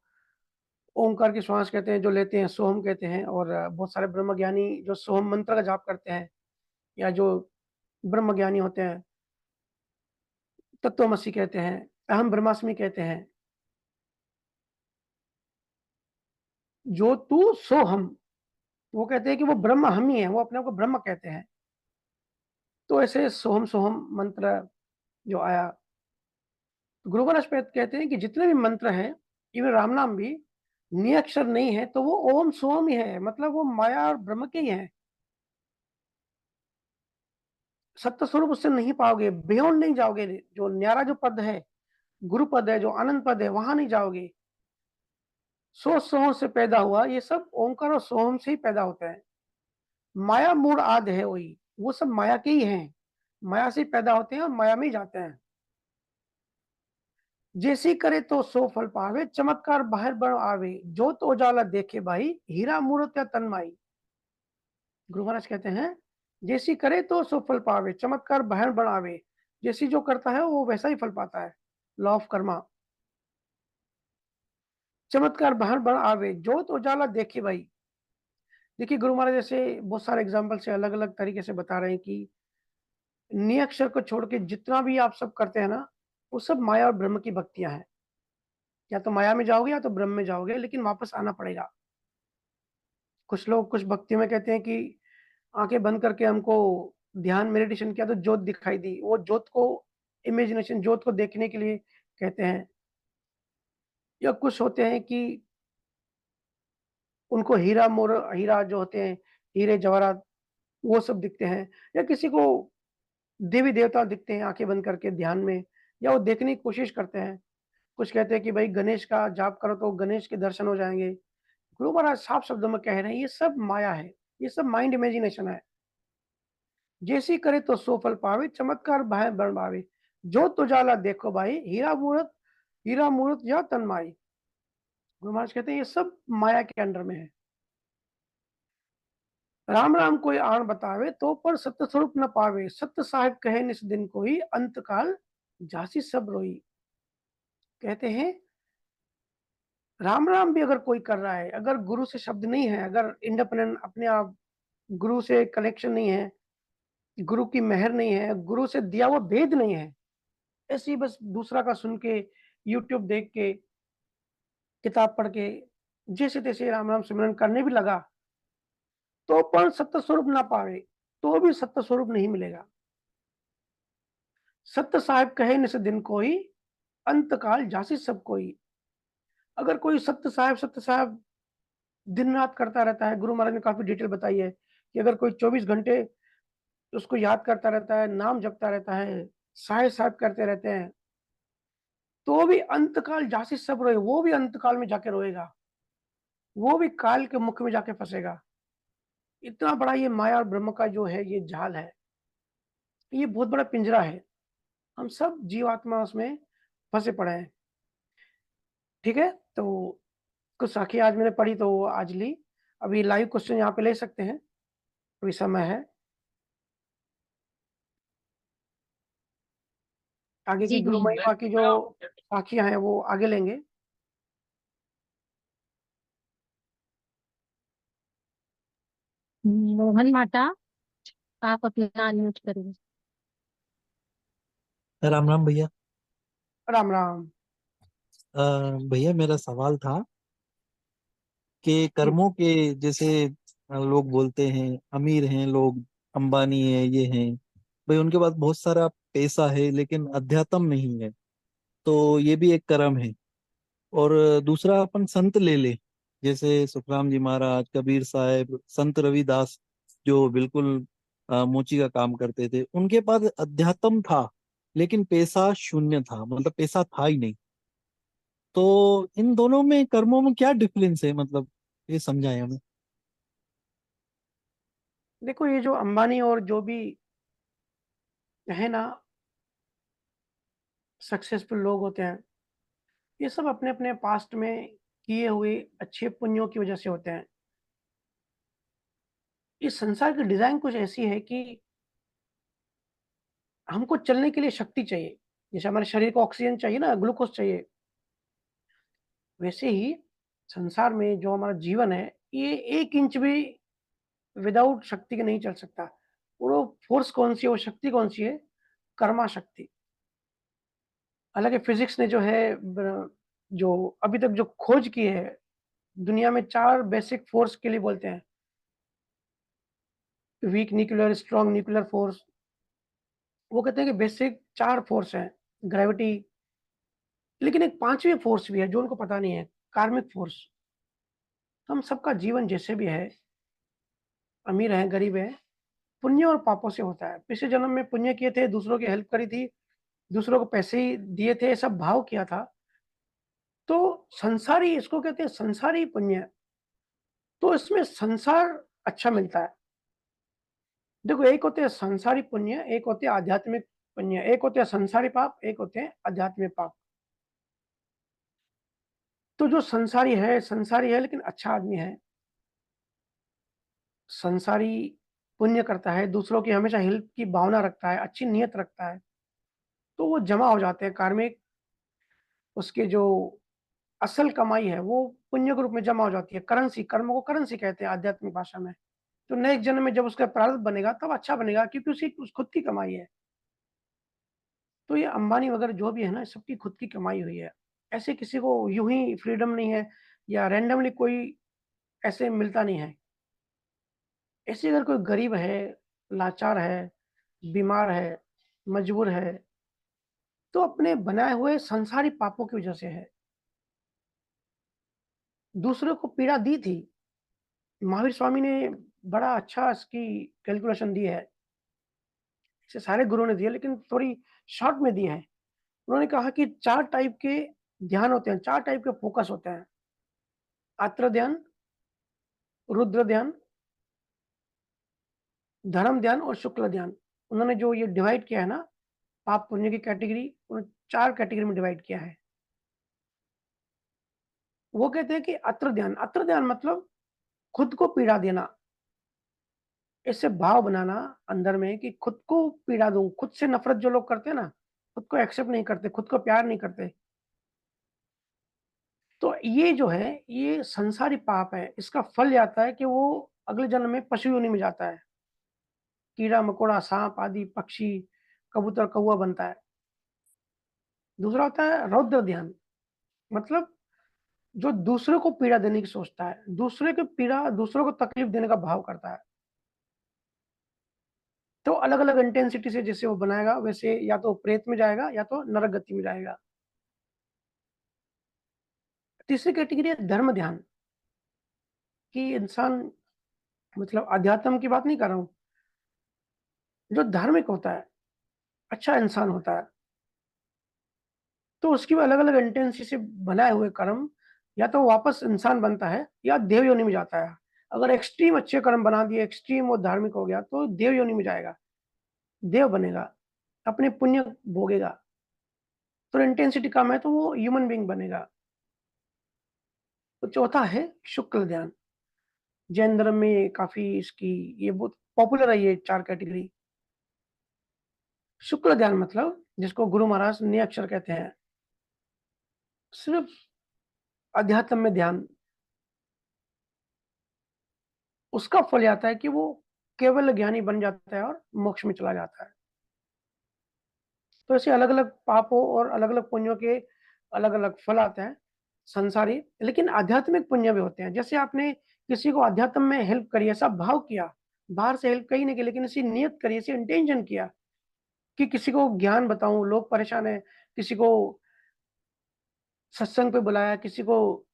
ओमकार की श्वास कहते हैं। जो लेते हैं, सोहम कहते हैं। और बहुत सारे ब्रह्मज्ञानी जो सोहम मंत्र का जाप करते हैं, या जो ब्रह्मज्ञानी होते हैं, तत्वमसि कहते हैं, अहम ब्रह्मास्मि कहते हैं। जो तू सो हम, वो कहते हैं कि वो ब्रह्म हम ही है, वो अपने आप को ब्रह्म कहते हैं। तो ऐसे सोहम सोहम मंत्र जो आया, तो गुरु महाराज कहते हैं कि जितने भी मंत्र हैं, इवन राम नाम भी नियक्षर नहीं है, तो वो ओम सोम ही है, मतलब वो माया और ब्रह्म के ही है। सत्य स्वरूप उससे नहीं पाओगे, बियॉन्ड नहीं जाओगे। जो न्यारा जो पद है, गुरु पद है, जो आनंद पद है, वहां नहीं जाओगे। सो सोह से पैदा हुआ, ये सब ओंकार और सोहम से ही पैदा होते हैं। माया मूड आद है वही, वो सब माया के ही हैं। माया से ही पैदा होते हैं और माया में ही जाते हैं। जैसी करे तो सो फल पावे, चमत्कार बाहर बन आवे, जो तो उजाला देखे भाई, हीरा मूरत या तन्माई। गुरु महाराज कहते हैं, जैसी करे तो सो फल पावे, चमत्कार बाहर बन आवे। जैसी जो करता है वो वैसा ही फल पाता है, लॉ ऑफ कर्मा। चमत्कार बाहर बन आवे, जो तो उजाला देखे भाई। देखिए गुरु महाराज जैसे बहुत सारे एग्जाम्पल से अलग अलग तरीके से बता रहे हैं कि नियक्षर को छोड़ के जितना भी आप सब करते हैं ना, वो सब माया और ब्रह्म की भक्तियां हैं। या तो माया में जाओगे या तो ब्रह्म में जाओगे, लेकिन वापस आना पड़ेगा। कुछ लोग कुछ भक्तियों में कहते हैं कि आंखें बंद करके हमको ध्यान मेडिटेशन किया तो ज्योत दिखाई दी, वो ज्योत को इमेजिनेशन, ज्योत को देखने के लिए कहते हैं। या कुछ होते हैं कि उनको हीरा जो होते हैं, हीरे जवाहरात, वो सब दिखते हैं। या किसी को देवी देवता दिखते हैं आंखें बंद करके ध्यान में, या वो देखने की कोशिश करते हैं। कुछ कहते हैं कि भाई गणेश का जाप करो तो गणेश के दर्शन हो जाएंगे। गुरु महाराज साफ शब्दों में कह रहे हैं, ये सब माया है, ये सब माइंड इमेजिनेशन है। जैसी करे तो सो फल पावे, चमत्कार बाहें बरमावे, जो तुजाला देखो भाई, हीरा मूरत या तन्माई। गुरु महाराज कहते हैं ये सब माया के अंडर में है। राम राम कोई आण बतावे, तो पर सत्य स्वरूप न पावे, सत्य साहिब कहे निस दिन कोई, अंत काल जासी सब रोई। कहते हैं राम राम भी अगर कोई कर रहा है, अगर गुरु से शब्द नहीं है, अगर इंडिपेंडेंट अपने आप गुरु से कनेक्शन नहीं है, गुरु की मेहर नहीं है, गुरु से दिया हुआ भेद नहीं है, ऐसे ही बस दूसरा का सुन के, यूट्यूब देख के, किताब पढ़ के, जैसे तैसे राम राम सिमरन करने भी लगा, तो पर सत्य स्वरूप ना पावे, तो भी सत्य स्वरूप नहीं मिलेगा। सत्य साहिब कहे निस दिन कोई, अंत काल जासी सब कोई। अगर कोई सत्य साहिब दिन रात करता रहता है, गुरु महाराज ने काफी डिटेल बताई है कि अगर कोई 24 घंटे उसको याद करता रहता है, नाम जपता रहता है, साहिब साहिब करते रहते हैं, तो भी अंतकाल जासी सब रोए, वो भी अंतकाल में जाके रोएगा, वो भी काल के मुख में जाके फंसेगा। इतना बड़ा ये माया और ब्रह्म का जो है ये जाल है, ये बहुत बड़ा पिंजरा है, हम सब जीवात्मा उसमें फंसे पड़े हैं। ठीक है, तो कुछ साखी आज मैंने पढ़ी तो आज ली। अभी लाइव क्वेश्चन यहाँ पे ले सकते हैं, अभी समय है। आगे की जी गुरु जी। महिमा की जो साखियां हैं वो आगे लेंगे। मोहन माता, आप अपना अनम्यूट करिए। राम राम भैया। राम राम। भैया मेरा सवाल था कि जी कर्मों के जैसे लोग बोलते हैं अमीर हैं लोग, अंबानी है ये हैं, भाई उनके पास बहुत सारा पैसा है लेकिन अध्यात्म नहीं है, तो ये भी एक कर्म है। और दूसरा अपन संत ले ले, जैसे सुखराम जी महाराज, कबीर साहब, संत रविदास, जो बिल्कुल मोची का काम करते थे, उनके पास अध्यात्म था लेकिन पैसा शून्य था, मतलब पैसा था ही नहीं। तो इन दोनों में कर्मों में क्या डिफरेंस है, मतलब ये समझाए हमें। देखो, ये जो अंबानी और जो भी है ना सक्सेसफुल लोग होते हैं, ये सब अपने अपने पास्ट में किए हुए अच्छे पुण्यों की वजह से होते हैं। इस संसार की डिजाइन कुछ ऐसी है कि हमको चलने के लिए शक्ति चाहिए। जैसे हमारे शरीर को ऑक्सीजन चाहिए ना, ग्लूकोज चाहिए, वैसे ही संसार में जो हमारा जीवन है, ये 1 इंच भी विदाउट शक्ति के नहीं चल सकता। और वो फोर्स कौन सी है, वो शक्ति कौन सी है? कर्मा शक्ति। हालांकि फिजिक्स ने जो है जो अभी तक जो खोज की है, दुनिया में 4 बेसिक फोर्स के लिए बोलते हैं, weak nuclear, strong nuclear force. वो कहते हैं कि बेसिक 4 फोर्स हैं, ग्रेविटी। लेकिन एक 5वीं फोर्स भी है जो उनको पता नहीं है, कार्मिक फोर्स। हम सबका जीवन जैसे भी है, अमीर है गरीब है, पुण्य और पापों से होता है। पिछले जन्म में पुण्य किए थे, दूसरों की हेल्प करी थी, दूसरों को पैसे ही दिए थे, सब भाव किया था, तो संसारी, इसको कहते हैं संसारी पुण्य। तो इसमें संसार अच्छा मिलता है। देखो, एक होते हैं संसारी पुण्य, एक होते हैं आध्यात्मिक पुण्य, एक होते हैं संसारी पाप, एक होते हैं आध्यात्मिक पाप। तो जो संसारी है लेकिन अच्छा आदमी है, संसारी पुण्य करता है, दूसरों की हमेशा हेल्प की भावना रखता है, अच्छी नीयत रखता है, तो वो जमा हो जाते हैं कार्मिक, उसके जो असल कमाई है वो पुण्य के रूप में जमा हो जाती है। करेंसी, कर्म को करेंसी कहते हैं आध्यात्मिक भाषा में। तो नेक्स्ट जन्म में जब उसका प्रारब्ध बनेगा तब अच्छा बनेगा, क्योंकि उसकी खुद की कमाई है। तो ये अंबानी वगैरह जो भी है ना, सबकी खुद की कमाई हुई है। ऐसे किसी को यूं ही फ्रीडम नहीं है या रैंडमली कोई ऐसे मिलता नहीं है। ऐसे अगर कोई गरीब है, लाचार है, बीमार है, मजबूर है, तो अपने बनाए हुए संसारी पापों की वजह से है। दूसरों को पीड़ा दी थी। महावीर स्वामी ने बड़ा अच्छा इसकी कैलकुलेशन दी है। इसे सारे गुरुओं ने दी है लेकिन थोड़ी शॉर्ट में दी है। उन्होंने कहा कि 4 टाइप के ध्यान होते हैं, 4 टाइप के फोकस होते हैं। आत्र ध्यान, रुद्र ध्यान, धर्म ध्यान और शुक्ल ध्यान। उन्होंने जो ये डिवाइड किया है ना, पाप पुण्य की कैटेगरी, उन 4 कैटेगरी में डिवाइड किया है। वो कहते हैं कि अत्र ध्यान मतलब खुद को पीड़ा देना। इससे भाव बनाना अंदर में कि खुद को पीड़ा दूँ, खुद से नफ़रत जो लोग करते हैं ना, खुद को एक्सेप्ट नहीं करते, खुद को प्यार नहीं करते। तो ये जो है, ये संसारी पाप है। इसका फल ये आता है कि वो अगले जन्म में पशु योनि में जाता है। कीड़ा-मकोड़ा, साँप आदि पक्षी, कबूतर, कौवा बनता है। दूसरा होता है रौद्र ध्यान, मतलब जो दूसरों को पीड़ा देने की सोचता है, दूसरों को तकलीफ देने का भाव करता है। तो अलग-अलग इंटेंसिटी से जैसे वो बनाएगा, वैसे या तो प्रेत में जाएगा या तो नरक गति में जाएगा। तीसरी कैटेगरी है धर्म ध्यान, कि इंसान, मतलब अध्यात्म की बात नहीं कर रहा हूँ, जो धार्मिक होता है, अच्छा इंसान होता है, तो उसकी भी अलग-अलग इंटेंसिटी से बनाए हुए कर्म, या तो वापस इंसान बनता है या देव योनि में जाता है। अगर एक्सट्रीम अच्छे कर्म बना दिए, एक्सट्रीम वो धार्मिक हो गया, तो देव योनि में जाएगा, देव बनेगा, अपने पुण्य भोगेगा। तो इंटेंसिटी कम है तो वो ह्यूमन बीइंग बनेगा। तो चौथा है शुक्ल ध्यान। जैन धर्म में काफ़ी इसकी ये बहुत पॉपुलर है, ये 4 कैटेगरी। शुक्ल ध्यान मतलब जिसको गुरु महाराज निअक्षर कहते हैं, सिर्फ़ अध्यात्म में ध्यान। उसका फल ये आता है कि वो केवल ज्ञानी बन जाता है और मोक्ष में चला जाता है। तो ऐसे अलग-अलग पापों और अलग-अलग पुण्यों के अलग-अलग फल आते हैं, संसारी, लेकिन आध्यात्मिक पुण्य भी होते हैं। जैसे आपने किसी को अध्यात्म में हेल्प करी, ऐसा भाव किया, बाहर से हेल्प कहीं नहीं की, लेकिन ऐसी नियत करी, ऐसी इंटेंशन किया कि किसी को ज्ञान बताऊँ, लोग परेशान हैं, किसी को सत्संग पे बुलाया, किसी को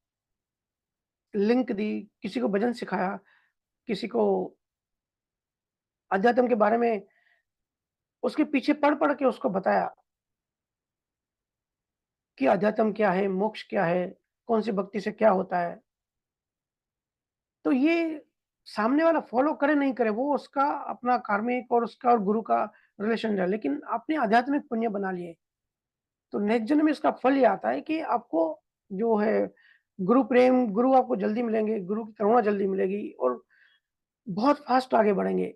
लिंक दी, किसी को भजन सिखाया, किसी को अध्यात्म के बारे में उसके पीछे पढ़-पढ़ के उसको बताया कि अध्यात्म क्या है, मोक्ष क्या है, कौन-सी भक्ति से क्या होता है। तो ये सामने वाला फ़ॉलो करे नहीं करे, वो उसका अपना कार्मिक और उसका और गुरु का रिलेशन है, लेकिन आपने आध्यात्मिक पुण्य बना लिए। तो नेक्स्ट जन्म में इसका फल ये आता है कि आपको जो है गुरु प्रेम, गुरु आपको जल्दी मिलेंगे, गुरु की करुणा जल्दी मिलेगी और बहुत फ़ास्ट आगे बढ़ेंगे।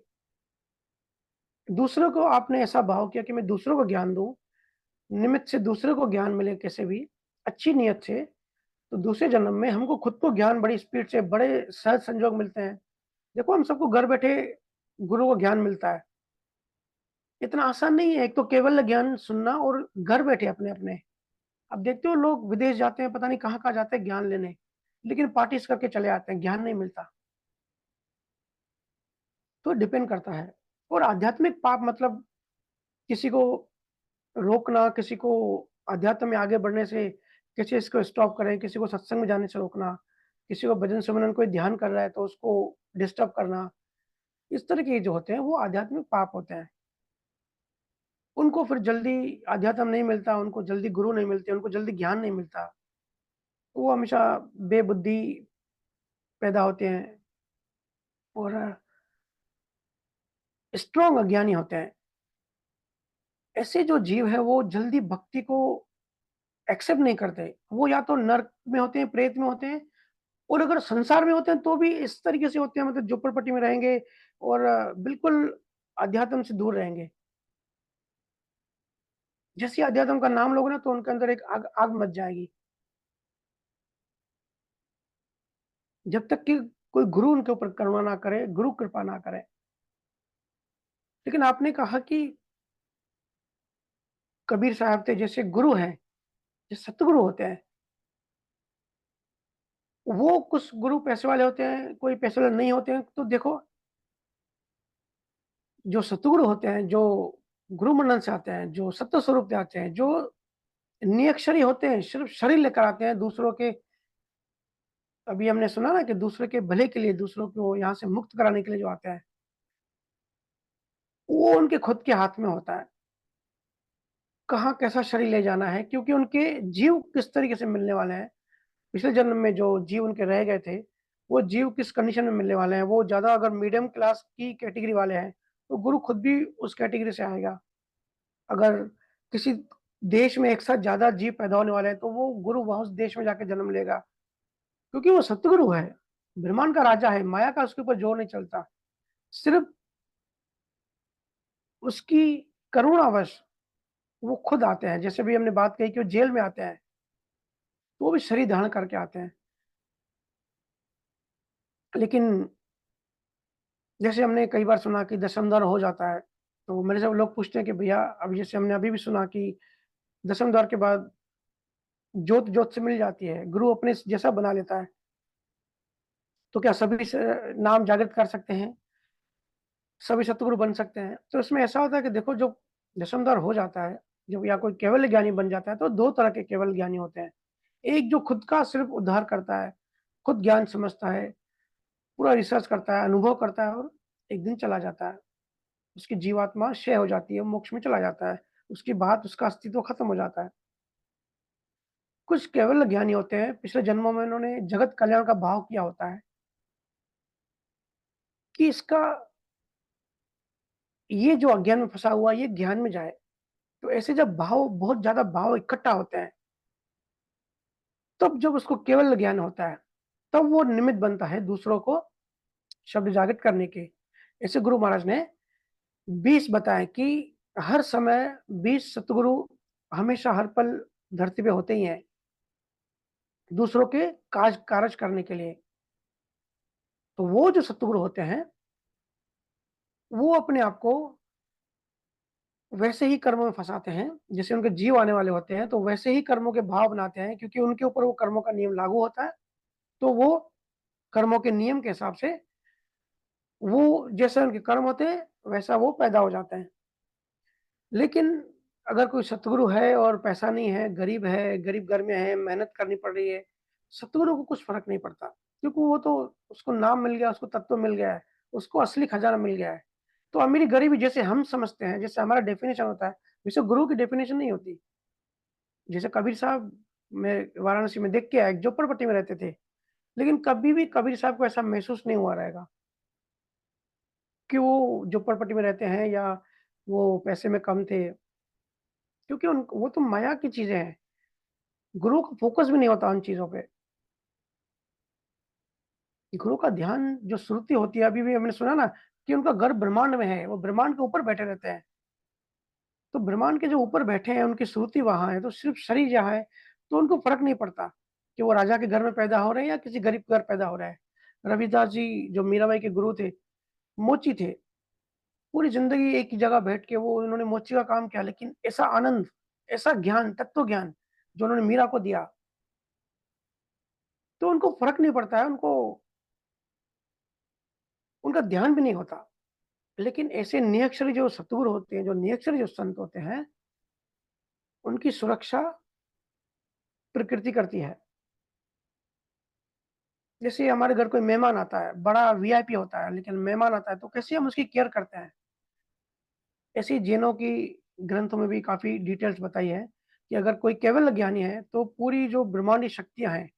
दूसरों को आपने ऐसा भाव किया कि मैं दूसरों को ज्ञान दूँ, निमित्त से दूसरों को ज्ञान मिले कैसे भी, अच्छी नीयत से, तो दूसरे जन्म में हमको खुद को ज्ञान बड़ी स्पीड से, बड़े सहज संजोग मिलते हैं। देखो हम सबको घर बैठे गुरु को ज्ञान मिलता है। इतना आसान नहीं है, एक तो केवल ज्ञान सुनना और घर बैठे अपने-अपने। अब देखते हो लोग विदेश जाते हैं, पता नहीं कहाँ-कहाँ जाते हैं ज्ञान लेने, लेकिन पार्टीज़ करके चले आते हैं, ज्ञान नहीं मिलता। तो डिपेंड करता है। और आध्यात्मिक पाप मतलब किसी को रोकना, किसी को अध्यात्म में आगे बढ़ने से किसी इसको स्टॉप करें, किसी को सत्संग में जाने से रोकना, किसी को भजन सुमरन कोई ध्यान कर रहा है तो उसको डिस्टर्ब करना, इस तरह के जो होते हैं वो आध्यात्मिक पाप होते हैं। उनको फिर जल्दी अध्यात्म नहीं मिलता, उनको जल्दी गुरु नहीं मिलते, उनको जल्दी ज्ञान नहीं मिलता। वो हमेशा बेबुद्धि पैदा होते हैं और स्ट्रॉन्ग अज्ञानी होते हैं। ऐसे जो जीव है वो जल्दी भक्ति को एक्सेप्ट नहीं करते। वो या तो नर्क में होते हैं, प्रेत में होते हैं, और अगर संसार में होते हैं तो भी इस तरीके से होते हैं, मतलब झोपड़पट्टी में रहेंगे और बिल्कुल अध्यात्म से दूर रहेंगे। जैसे ही अध्यात्म का नाम लोगे ना तो उनके अंदर एक आग आग मच जाएगी। जब तक कि कोई गुरु उनके ऊपर करुणा ना करे, गुरु कृपा ना करे। लेकिन आपने कहा कि कबीर साहब थे जैसे गुरु हैं, जो सतगुरु होते हैं, वो कुछ गुरु पैसे वाले होते हैं, कोई पैसे वाले नहीं होते हैं। तो देखो, जो सतगुरु होते हैं, जो गुरु मंडल से आते हैं, जो सत्य स्वरूप से आते हैं, जो निरक्षरी होते हैं, सिर्फ शरीर लेकर आते हैं दूसरों के। अभी हमने सुना ना कि दूसरे के भले के लिए, दूसरों को यहाँ से मुक्त कराने के लिए जो आते हैं, वो उनके खुद के हाथ में होता है। कहाँ कैसा शरीर ले जाना है, क्योंकि उनके जीव किस तरीके से मिलने वाले हैं। पिछले जन्म में जो जीव उनके रह गए थे, वो जीव किस कंडीशन में मिलने वाले हैं। वो ज़्यादा अगर मीडियम क्लास की कैटेगरी वाले हैं, तो गुरु खुद भी उस कैटेगरी से आएगा। अगर किसी देश में एक साथ ज़्यादा जीव पैदा होने वाले हैं, तो वो गुरु वहाँ उस देश में जाके जन्म लेगा, क्योंकि वो सतगुरु है, ब्रह्मांड का राजा है, माया का उसके ऊपर जोर नहीं चलता। सिर्फ उसकी करुणावश वो खुद आते हैं। जैसे भी हमने बात कही कि वो जेल में आते हैं, तो वो भी शरीर धारण करके आते हैं। लेकिन जैसे हमने कई बार सुना कि दशम द्वार हो जाता है, तो मेरे से लोग पूछते हैं कि भैया, अब जैसे हमने अभी भी सुना कि दशम द्वार के बाद ज्योत ज्योत से मिल जाती है, गुरु अपने जैसा बना लेता है, तो क्या सभी नाम जागृत कर सकते हैं, सभी सतगुरु बन सकते हैं? तो इसमें ऐसा होता है कि देखो, जो दशम द्वार हो जाता है, जब या कोई केवल ज्ञानी बन जाता है, तो दो तरह के केवल ज्ञानी होते हैं। एक जो खुद का सिर्फ उद्धार करता है, खुद ज्ञान समझता है, पूरा रिसर्च करता है, अनुभव करता है, और एक दिन चला जाता है। उसकी जीवात्मा क्षय हो जाती है, मोक्ष में चला जाता है, उसकी बात, उसका अस्तित्व खत्म हो जाता है। कुछ केवल ज्ञानी होते हैं, पिछले जन्मों में उन्होंने जगत कल्याण का भाव किया होता है कि इसका, ये जो अज्ञान में फंसा हुआ ये ज्ञान में जाए। तो ऐसे जब भाव, बहुत ज्यादा भाव इकट्ठा होते हैं, तब जब उसको केवल ज्ञान होता है, तब वो निमित्त बनता है दूसरों को शब्द जागृत करने के। ऐसे गुरु महाराज ने 20 बताए कि हर समय 20 सतगुरु हमेशा हर पल धरती पे होते ही हैं, दूसरों के कार्य करने के लिए। तो वो जो सतगुरु होते हैं, वो अपने आप को वैसे ही कर्मों में फंसाते हैं, जैसे उनके जीव आने वाले होते हैं, तो वैसे ही कर्मों के भाव बनाते हैं, क्योंकि उनके ऊपर वो कर्मों का नियम लागू होता है। तो वो कर्मों के नियम के हिसाब से, वो जैसे उनके कर्म होते हैं, वैसा वो पैदा हो जाते हैं। लेकिन अगर कोई सतगुरु है और पैसा नहीं है, गरीब घर में है, मेहनत करनी पड़ रही है, सतगुरु को कुछ फ़र्क नहीं पड़ता, क्योंकि वो तो, उसको नाम मिल गया, उसको तत्व मिल गया है, उसको असली खजाना मिल गया है। तो अमीरी-गरीबी जैसे हम समझते हैं, जैसे हमारा डेफ़िनिशन होता है, वैसे गुरु की डेफ़िनिशन नहीं होती। जैसे कबीर साहब, मैं वाराणसी में देख के आया, एक झोपड़पट्टी में रहते थे, लेकिन कभी भी कबीर साहब को ऐसा महसूस नहीं हुआ रहेगा कि वो झोपड़पट्टी में रहते हैं या वो पैसे में कम थे, क्योंकि उन वो तो माया की चीज़ें हैं। गुरु का फ़ोकस भी नहीं होता उन चीज़ों पे। गुरु का ध्यान, जो श्रुति होती है, अभी भी हमने सुना ना कि उनका घर ब्रह्मांड में है, वो ब्रह्मांड के ऊपर बैठे रहते हैं। तो ब्रह्मांड के जो ऊपर बैठे हैं, उनकी श्रुति वहाँ है, तो सिर्फ़ शरीर जहाँ है, तो उनको फ़र्क नहीं पड़ता कि वो राजा के घर में पैदा हो रहे हैं या किसी गरीब के घर पैदा हो रहे हैं। रविदास जी जो मीराबाई के गुरु थे, मोची थे, पूरी ज़िंदगी एक ही जगह बैठ के वो उन्होंने मोची का काम किया, लेकिन ऐसा आनंद, ऐसा ज्ञान, तत्व ज्ञान जो उन्होंने मीरा को दिया, तो उनको फ़र्क नहीं पड़ता है, उनको उनका ध्यान भी नहीं होता। लेकिन ऐसे निरक्षरी जो सतगुरु होते हैं, जो निरक्षरी जो संत होते हैं, उनकी सुरक्षा प्रकृति करती है। जैसे हमारे घर कोई मेहमान आता है, बड़ा वीआईपी होता है, लेकिन मेहमान आता है तो कैसे हम उसकी केयर करते हैं। ऐसे ही जैनों की ग्रंथों में भी काफ़ी डिटेल्स बताई है कि अगर कोई केवल ज्ञानी है, तो पूरी जो ब्रह्मांडी शक्तियाँ हैं,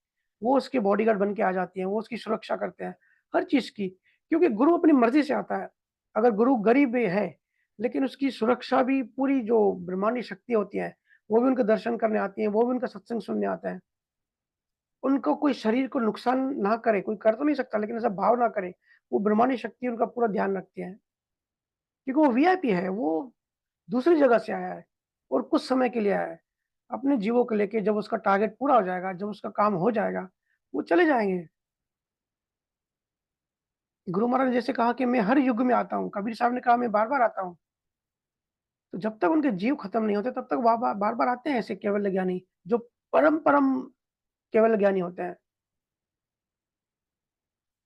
वो उसके बॉडीगार्ड बन के आ जाती हैं, वो उसकी सुरक्षा करते हैं, हर चीज़ की। क्योंकि गुरु अपनी मर्ज़ी से आता है। अगर गुरु गरीब भी है, लेकिन उसकी सुरक्षा भी पूरी जो ब्रह्मांडी शक्ति होती हैं, वो भी उनके दर्शन करने आती हैं, वो भी उनका सत्संग सुनने आता है। उनको कोई शरीर को नुकसान ना करे, कोई कर तो नहीं सकता लेकिन ऐसा भाव ना करे, वो ब्रह्मांडीय शक्ति उनका पूरा ध्यान रखती है। क्योंकि वो वीआईपी है, वो दूसरी जगह से आया है और कुछ समय के लिए आया है। अपने जीवों को लेके जब उसका टारगेट पूरा हो जाएगा, जब उसका काम हो जाएगा, वो चले जाएँगे। गुरु महाराज ने जैसे कहा कि मैं हर युग में आता हूँ, कबीर साहब ने कहा मैं बार-बार आता हूँ। तो जब तक उनके जीव खत्म नहीं होते तब तक बाबा बार-बार आते हैं ऐसे केवल ज्ञानी, जो परम केवल ज्ञानी होते हैं।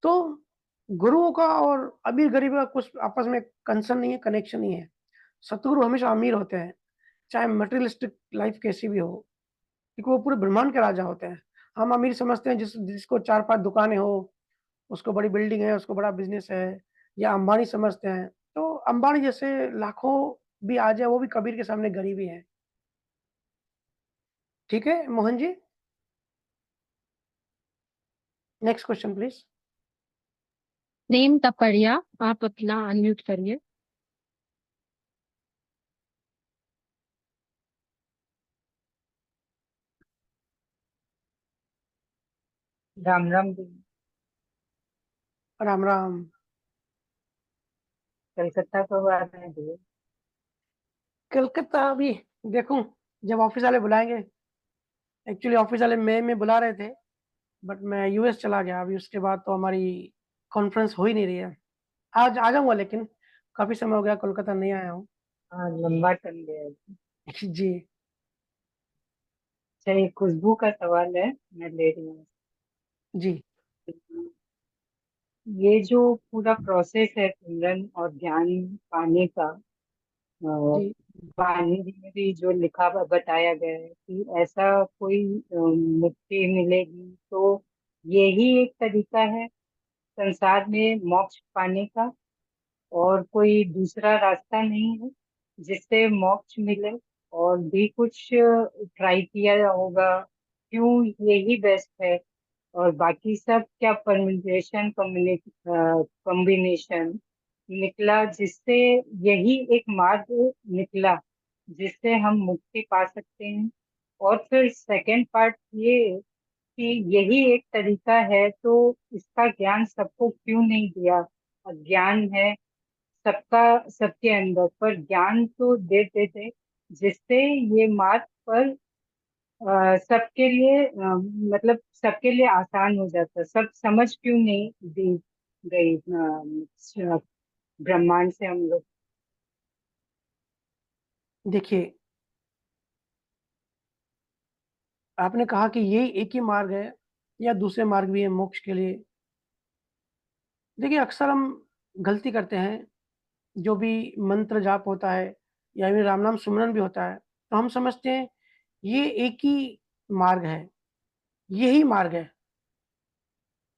तो गुरुओं का और अमीर-गरीब का कुछ आपस में कंसर्न नहीं है, कनेक्शन नहीं है। सतगुरु हमेशा अमीर होते हैं, चाहे मटेरियलिस्टिक लाइफ़ कैसी भी हो, क्योंकि वो पूरे ब्रह्मांड के राजा होते हैं। हम अमीर समझते हैं जिसको 4-5 दुकानें हो, उसको बड़ी बिल्डिंग है, उसको बड़ा बिज़नेस है, या अंबानी समझते हैं। तो अंबानी जैसे लाखों भी आ जाए, वो भी कबीर के सामने गरीब ही हैं। ठीक है, Mohan ji? Next question please. Prem Tapadia, आप अपना अनम्यूट करिए। राम राम जी। राम, राम। कलकत्ता कब आ रहे हैं जी? कलकत्ता अभी देखूँ, जब ऑफ़िस वाले बुलाएँगे। एक्चुअली ऑफ़िस वाले मई में बुला रहे थे, बट मैं यूएस चला गया अभी, उसके बाद तो हमारी कॉन्फ्रेंस हो ही नहीं रही है। आज आ जाऊँगा लेकिन काफ़ी समय हो गया कोलकाता नहीं आया हूँ। हाँ, लंबा टल गया जी। जी, अच्छा, ये खुशबू का सवाल है, मैं ले रही हूँ। जी, ये जो पूरा प्रोसेस है सिमरन और ज्ञान पाने का, जी, वाणी जी में भी जो लिखा बताया गया है कि ऐसा कोई मुक्ति मिलेगी, तो यही एक तरीका है संसार में मोक्ष पाने का, और कोई दूसरा रास्ता नहीं है जिससे मोक्ष मिले? और भी कुछ ट्राई किया होगा? क्यों यही बेस्ट है? और बाकी सब क्या परम्यूटेशन कॉम्बिनेशन निकला जिससे यही एक मार्ग निकला जिससे हम मुक्ति पा सकते हैं? और फिर सेकंड पार्ट ये कि यही एक तरीका है, तो इसका ज्ञान सबको क्यों नहीं दिया? ज्ञान है सबका, सबके अंदर, पर ज्ञान तो दे देते जिससे ये मार्ग पर सबके लिए मतलब सबके लिए आसान हो जाता। सब समझ क्यों नहीं दी गई ब्रह्मांड से हम लोग? देखिए, आपने कहा कि यही एक ही मार्ग है या दूसरे मार्ग भी हैं मोक्ष के लिए। देखिए, अक्सर हम गलती करते हैं, जो भी मंत्र जाप होता है या फिर राम नाम सुमिरन भी होता है, तो हम समझते हैं ये एक ही मार्ग है, यही मार्ग है,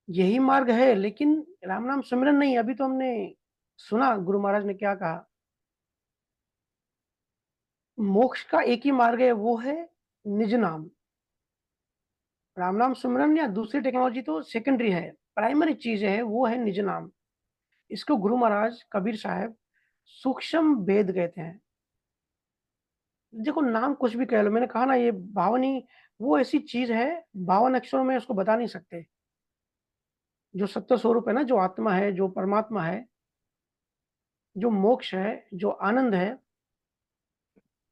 यही मार्ग है, लेकिन राम नाम सुमिरन नहीं। अभी तो हमने सुना गुरु महाराज ने क्या कहा, मोक्ष का एक ही मार्ग है, वो है निज नाम। राम नाम सुमिरन या दूसरी टेक्नोलॉजी तो सेकेंडरी है, प्राइमरी चीज़ है, वो है निज नाम। इसको गुरु महाराज कबीर साहब सूक्ष्म भेद कहते हैं। देखो, नाम कुछ भी कह लो, मैंने कहा ना, ये भावनी वो ऐसी चीज़ है, 52 अक्षरों में उसको बता नहीं सकते। जो सत्य स्वरूप है ना, जो आत्मा है, जो परमात्मा है, जो मोक्ष है, जो आनंद है,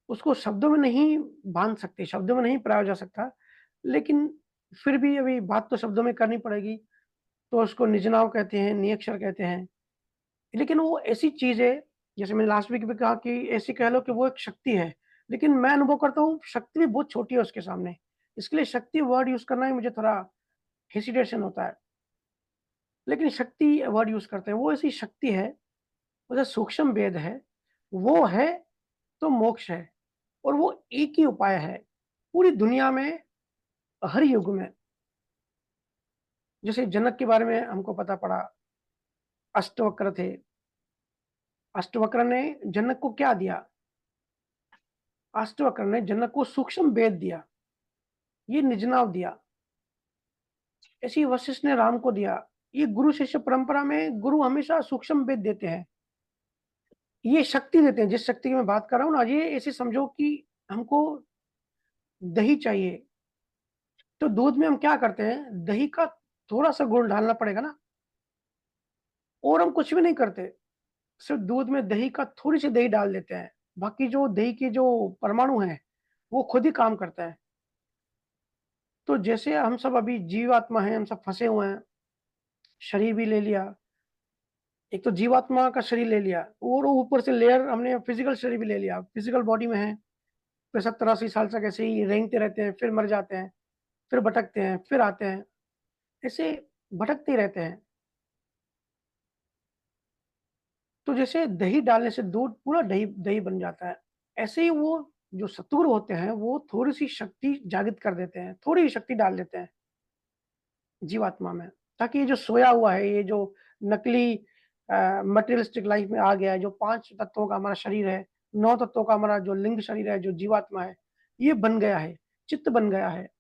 उसको शब्दों में नहीं बाँध सकते, शब्दों में नहीं परोया जा सकता। लेकिन फिर भी अभी बात तो शब्दों में करनी पड़ेगी, तो उसको निजनाव कहते हैं, नियक्षर कहते हैं। लेकिन वो ऐसी चीज़ है, जैसे मैंने लास्ट वीक भी कहा कि ऐसी कह लो कि वो एक शक्ति है, लेकिन मैं अनुभव करता हूँ शक्ति भी बहुत छोटी है उसके सामने। इसके लिए शक्ति वर्ड यूज़ करना ही मुझे थोड़ा हेसिटेशन होता है। लेकिन शक्ति वर्ड यूज़ करते हैं, वो ऐसी शक्ति है, वो जो सूक्ष्म भेद है, वो है तो मोक्ष है, और वो एक ही उपाय है, पूरी दुनिया में, हर युग में। जैसे जनक के बारे में हमको पता पड़ा, अष्टवक्र थे। अष्टवक्र ने जनक को क्या दिया? अष्टवक्र ने जनक को सूक्ष्म वेद दिया, ये निजनाव दिया। ऐसे ही वशिष्ठ ने राम को दिया। ये गुरु शिष्य परंपरा में गुरु हमेशा सूक्ष्म वेद देते हैं, ये शक्ति देते हैं। जिस शक्ति की मैं बात कर रहा हूँ ना, ये ऐसे समझो कि हमको दही चाहिए, तो दूध में हम क्या करते हैं, दही का थोड़ा-सा गुड़ डालना पड़ेगा ना, और हम कुछ भी नहीं करते, सिर्फ़ दूध में दही का थोड़ी-सी दही डाल देते हैं, बाकी जो दही के जो परमाणु हैं, वो खुद ही काम करता है। तो जैसे हम सब अभी जीवात्मा हैं, हम सब फँसे हुए हैं, शरीर भी ले लिया, एक तो जीवात्मा का शरीर ले लिया और ऊपर से लेयर हमने फिज़िकल शरीर भी ले लिया, फिज़िकल बॉडी में है, फिर 70-80 साल तक ऐसे ही रेंगते रहते हैं, फिर मर जाते हैं, फिर भटकते हैं, फिर आते हैं, ऐसे भटकते ही रहते हैं। तो जैसे दही डालने से दूध पूरा दही दही बन जाता है, ऐसे ही वो जो सत्वगुरु होते हैं, वो थोड़ी-सी शक्ति जागृत कर देते हैं, थोड़ी शक्ति डाल देते हैं जीवात्मा में, ताकि ये जो सोया हुआ है, ये जो नकली मटेरियलिस्टिक लाइफ में आ गया है, जो 5 तत्वों का हमारा शरीर है, 9 तत्वों का हमारा जो लिंग शरीर है, जो जीवात्मा है, ये बन गया है, चित्त बन गया है।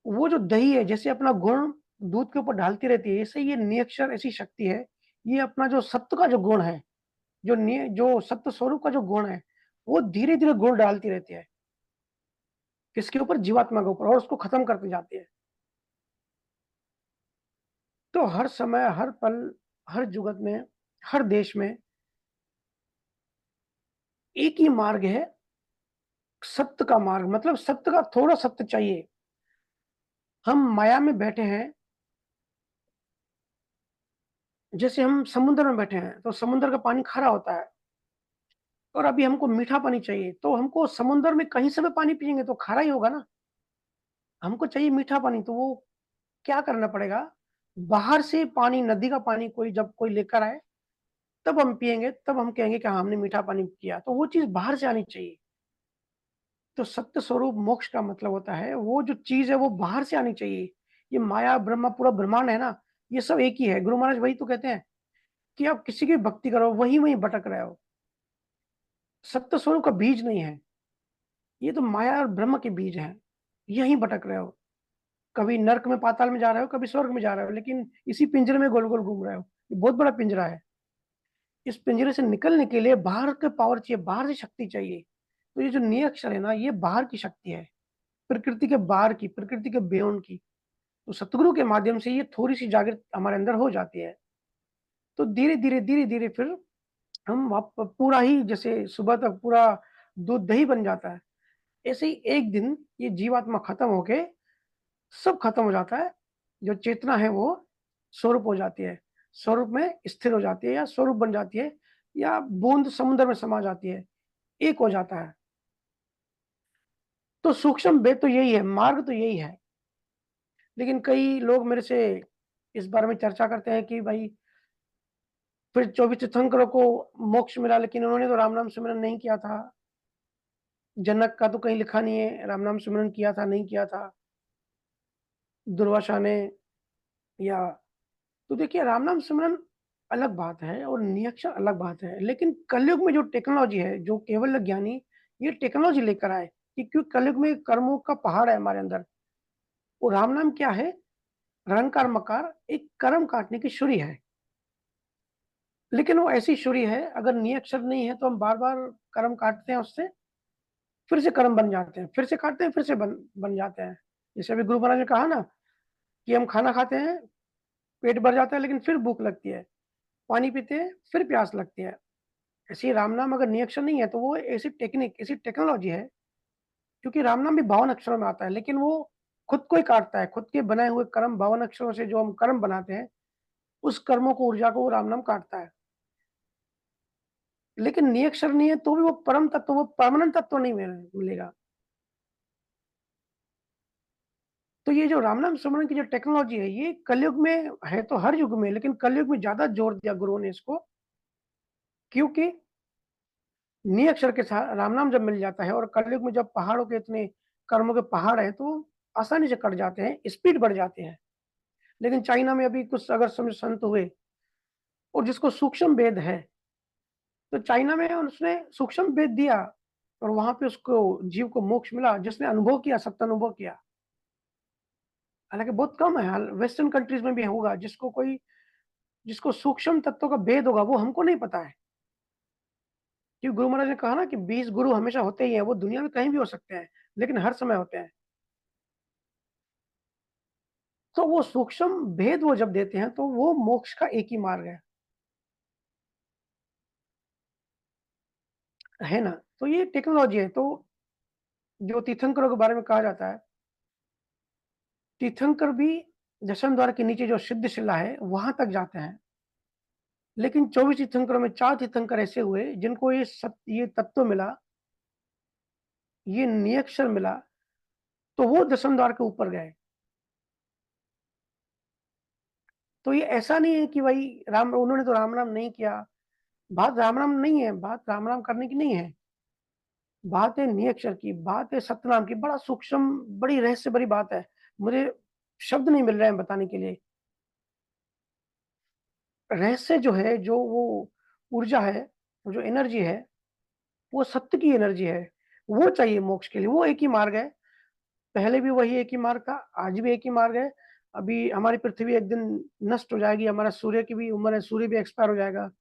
वो जो दही है, जैसे अपना गुण दूध के ऊपर ढालती रहती है, ऐसे ये नियक्षर ऐसी शक्ति है, ये अपना जो सत्व का जो गुण है, जो सत्व स्वरूप का जो गुण है, वो धीरे-धीरे गुण डालती रहती है। किसके ऊपर? जीवात्मा के ऊपर, और उसको खत्म करती जाती है। तो हर समय, हर पल, हर जुगत में, हर देश में एक ही मार्ग है, सत्य का मार्ग, मतलब सत्य का थोड़ा सत्य चाहिए। हम माया में बैठे हैं, जैसे हम समुद्र में बैठे हैं, तो समुद्र का पानी खारा होता है और अभी हमको मीठा पानी चाहिए, तो हमको समुद्र में कहीं से भी पानी पिएँगे तो खारा ही होगा ना। हमको चाहिए मीठा पानी, तो वो क्या करना पड़ेगा? बाहर से पानी, नदी का पानी कोई जब कोई लेकर आए, तब हम पिएँगे, तब हम कहेंगे कि हाँ, हमने मीठा पानी पिया। तो वो चीज़ बाहर से आनी चाहिए। तो सत्य स्वरूप मोक्ष का मतलब होता है, वो जो चीज़ है वो बाहर से आनी चाहिए। ये माया, ब्रह्म, पूरा ब्रह्मांड है ना, ये सब एक ही है। गुरु महाराज वही तो कहते हैं कि आप किसी की भक्ति करो, वहीं-वहीं भटक रहे हो। सत्य स्वरूप का बीज नहीं है। ये तो माया और ब्रह्म के बीज हैं। यहीं भटक रहे हो। कभी नर्क में, पाताल में जा रहे हो, कभी स्वर्ग में जा रहे हो, लेकिन इसी पिंजरे में गोल-गोल घूम रहे हो। ये बहुत बड़ा पिंजरा है। इस पिंजरे से निकलने के लिए बाहर के पावर चाहिए, बाहर से शक्ति चाहिए। तो ये जो नियक्षर है ना, ये बाहर की शक्ति है। प्रकृति के बाहर की, प्रकृति के बियॉन्ड की। तो सतगुरु के माध्यम से ये थोड़ी-सी जागृत हमारे अंदर हो जाती है। तो धीरे-धीरे, धीरे-धीरे फिर हम पूरा ही, जैसे सुबह तक पूरा दूध दही बन जाता है। ऐसे ही एक दिन ये जीवात्मा खत्म होके सब खत्म हो जाता है। जो चेतना है वो स्वरूप हो जाती है। स्वरूप में स्थिर हो जाती है, या स्वरूप बन जाती है, या बूँद समुद्र में समा जाती है, एक हो जाता है। तो सूक्ष्म भेद तो यही है, मार्ग तो यही है। लेकिन कई लोग मेरे से इस बारे में चर्चा करते हैं कि भाई, फिर 24 तीर्थंकरों को मोक्ष मिला, लेकिन उन्होंने तो राम नाम सिमरन नहीं किया था। जनक का तो कहीं लिखा नहीं है राम नाम सिमरन किया था, नहीं किया था। दुर्वासा ने, या तो देखिए, राम नाम सिमरन अलग बात है और नियक्षर अलग बात है। लेकिन कलयुग में जो टेक्नोलॉजी है, जो केवल ज्ञानी ये टेक्नोलॉजी लेकर आए, कि क्योंकि कलयुग में कर्मों का पहाड़ है हमारे अंदर। वो राम नाम क्या है? रंकार मकार, एक कर्म काटने की छुरी है। लेकिन वो ऐसी छुरी है, अगर नियक्षर नहीं है तो हम बार-बार कर्म काटते हैं उससे, फिर से कर्म बन जाते हैं, फिर से काटते हैं, फिर से बन बन जाते हैं। जैसे अभी गुरु महाराज ने कहा ना कि हम खाना खाते हैं, पेट भर जाता है, लेकिन फिर भूख लगती है, पानी पीते हैं, फिर प्यास लगती है। ऐसे ही राम नाम अगर नियक्षर नहीं है, तो वो ऐसी टेक्निक, ऐसी टेक्नोलॉजी है, क्योंकि राम नाम भी 52 अक्षरों में आता है, लेकिन वो खुद को ही काटता है, खुद के बनाए हुए कर्म 52 अक्षरों से जो हम कर्म बनाते हैं, उस कर्मों को, ऊर्जा को वो राम नाम काटता है। लेकिन नियक्षर नहीं है, तो भी वो परम तत्व, वो परमानेंट तत्व नहीं मिलेगा। तो ये जो राम नाम स्मरण की जो टेक्नोलॉजी है, ये कलयुग में है तो हर युग में, लेकिन कलयुग में ज़्यादा जोर दिया गुरुओं ने इसको, क्योंकि नियक्षर के साथ राम नाम जब मिल जाता है, और कलयुग में जब पहाड़ों के इतने कर्मों के पहाड़ हैं, तो आसानी से कट जाते हैं, स्पीड बढ़ जाते हैं। लेकिन चाइना में अभी कुछ अगर संत हुए, और जिसको सूक्ष्म वेद है, तो चाइना में उसने सूक्ष्म वेद दिया, और वहाँ पे उसको जीव को मोक्ष मिला, जिसने अनुभव किया, सत्य अनुभव किया। हालाँकि बहुत कम है, वेस्टर्न कंट्रीज़ में भी होगा, जिसको सूक्ष्म तत्वों का भेद होगा, वो हमको नहीं पता है। क्योंकि गुरु महाराज ने कहा ना कि 20 गुरु हमेशा होते ही हैं, वो दुनिया में कहीं भी हो सकते हैं, लेकिन हर समय होते हैं। तो वो सूक्ष्म भेद वो जब देते हैं, तो वो मोक्ष का एक ही मार्ग है ना? तो ये टेक्नोलॉजी है। तो जो तीर्थंकरों के बारे में कहा जाता है, तीर्थंकर भी दशम द्वार के नीचे जो सिद्धशिला है, वहाँ तक जाते हैं। लेकिन 24 तीर्थंकरों में 4 तीर्थंकर ऐसे हुए जिनको ये तत्व मिला, ये नियक्षर मिला, तो वो दशम द्वार के ऊपर गए। तो ये ऐसा नहीं है कि भाई उन्होंने तो राम-नाम नहीं किया। बात राम-नाम नहीं है, बात राम-नाम करने की नहीं है। बात है नियक्षर की, बात है सतनाम की। बड़ा सूक्ष्म, बड़ी रहस्य भरी बात है। मुझे शब्द नहीं मिल रहे हैं बताने के लिए। रहस्य जो है, जो वो ऊर्जा है, जो एनर्जी है, वो सत्य की एनर्जी है। वो चाहिए मोक्ष के लिए, वो एक ही मार्ग है। पहले भी वही एक ही मार्ग था, आज भी एक ही मार्ग है। अभी हमारी पृथ्वी एक दिन नष्ट हो जाएगी, हमारा सूर्य की भी उम्र है, सूर्य भी एक्सपायर हो जाएगा,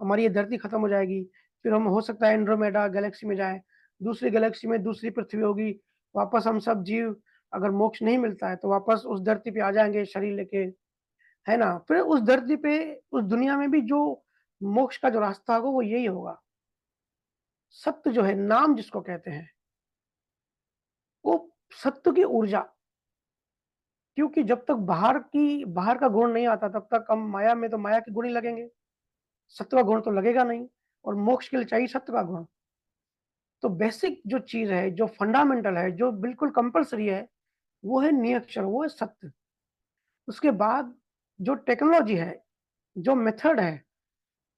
हमारी ये धरती खत्म हो जाएगी। फिर हम हो सकता है एंड्रोमेडा गैलेक्सी में जाएँ, दूसरी गैलेक्सी में दूसरी पृथ्वी होगी, वापस हम सब जीव अगर मोक्ष नहीं मिलता है, तो वापस उस धरती पे आ जाएँगे शरीर लेके, है ना? फिर उस धरती पे, उस दुनिया में भी जो मोक्ष का जो रास्ता होगा, वो यही होगा। सत्य जो है, नाम जिसको कहते हैं, वो सत्य की ऊर्जा। क्योंकि जब तक बाहर का गुण नहीं आता, तब तक हम माया में, तो माया के गुण ही लगेंगे। सत्व का गुण तो लगेगा नहीं, और मोक्ष के लिए चाहिए सत्व का गुण। तो बेसिक जो चीज़ है, जो फंडामेंटल है, जो बिल्कुल कंपल्सरी है, वो है नियक्षर, वो है सत्य। उसके बाद जो टेक्नोलॉजी है, जो मेथड है,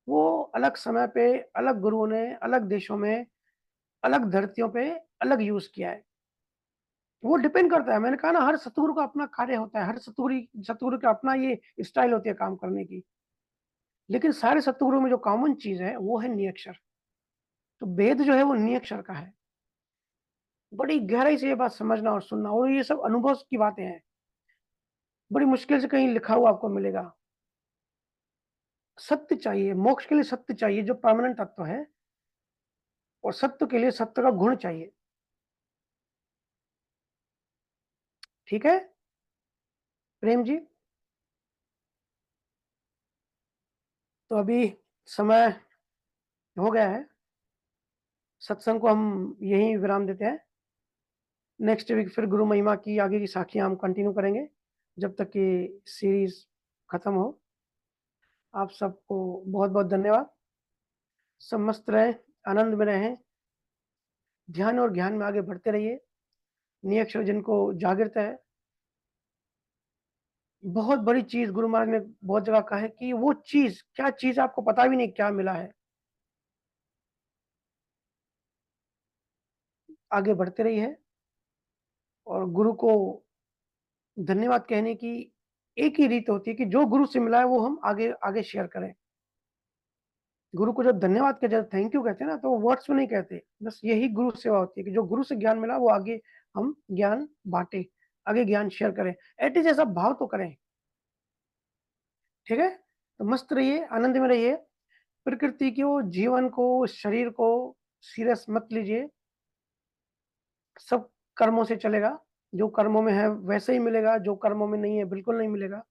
वो अलग समय पे, अलग गुरुओं ने, अलग देशों में, अलग धरतियों पे अलग यूज़ किया है। वो डिपेंड करता है, मैंने कहा ना, हर सतगुरु का अपना कार्य होता है, हर सतगुरु का अपना ये स्टाइल होती है काम करने की। लेकिन सारे सतगुरु में जो कॉमन चीज़ है, वो है नियक्षर। तो वेद जो है वो नियक्षर का है। बड़ी गहराई से ये बात समझना और सुनना, और ये सब अनुभव की बातें हैं। बड़ी मुश्किल से कहीं लिखा हुआ आपको मिलेगा। सत्य चाहिए, मोक्ष के लिए सत्य चाहिए जो परमानेंट तत्व है, और सत्य के लिए सत्य का गुण चाहिए। ठीक है? प्रेम जी? तो अभी समय हो गया है। सत्संग को हम यहीं विराम देते हैं। नेक्स्ट वीक फिर गुरु महिमा की आगे की साखियाँ हम कंटिन्यू करेंगे, जब तक कि सीरीज़ खत्म हो। आप सबको बहुत-बहुत धन्यवाद। सब मस्त रहें, आनंद में रहें, ध्यान और ज्ञान में आगे बढ़ते रहिए। नियक्षर जिनको जागृत है, बहुत बड़ी चीज़ गुरु महाराज ने बहुत जगह कहा है कि वो चीज़, क्या चीज़ आपको पता भी नहीं क्या मिला है। आगे बढ़ते रहिए, और गुरु को धन्यवाद कहने की एक ही रीत होती है कि जो गुरु से मिला है वो हम आगे आगे शेयर करें। गुरु को जब धन्यवाद कहते हैं, थैंक यू कहते हैं ना, तो वर्ड्स में नहीं कहते। बस यही गुरु सेवा होती है कि जो गुरु से ज्ञान मिला वो आगे हम ज्ञान बाँटें, आगे ज्ञान शेयर करें। एट लीस्ट ऐसा भाव तो करें। ठीक है? तो मस्त रहिए, आनंद में रहिए। प्रकृति को, जीवन को, शरीर को सीरियस मत लीजिए। सब कर्मों से चलेगा। जो कर्मों में है वैसे ही मिलेगा, जो कर्मों में नहीं है बिल्कुल नहीं मिलेगा।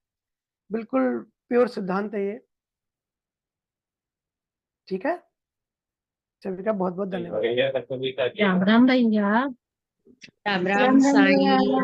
बिल्कुल प्योर सिद्धांत है ये। ठीक है? सभी का बहुत-बहुत धन्यवाद। राम राम भैया। राम राम साईं।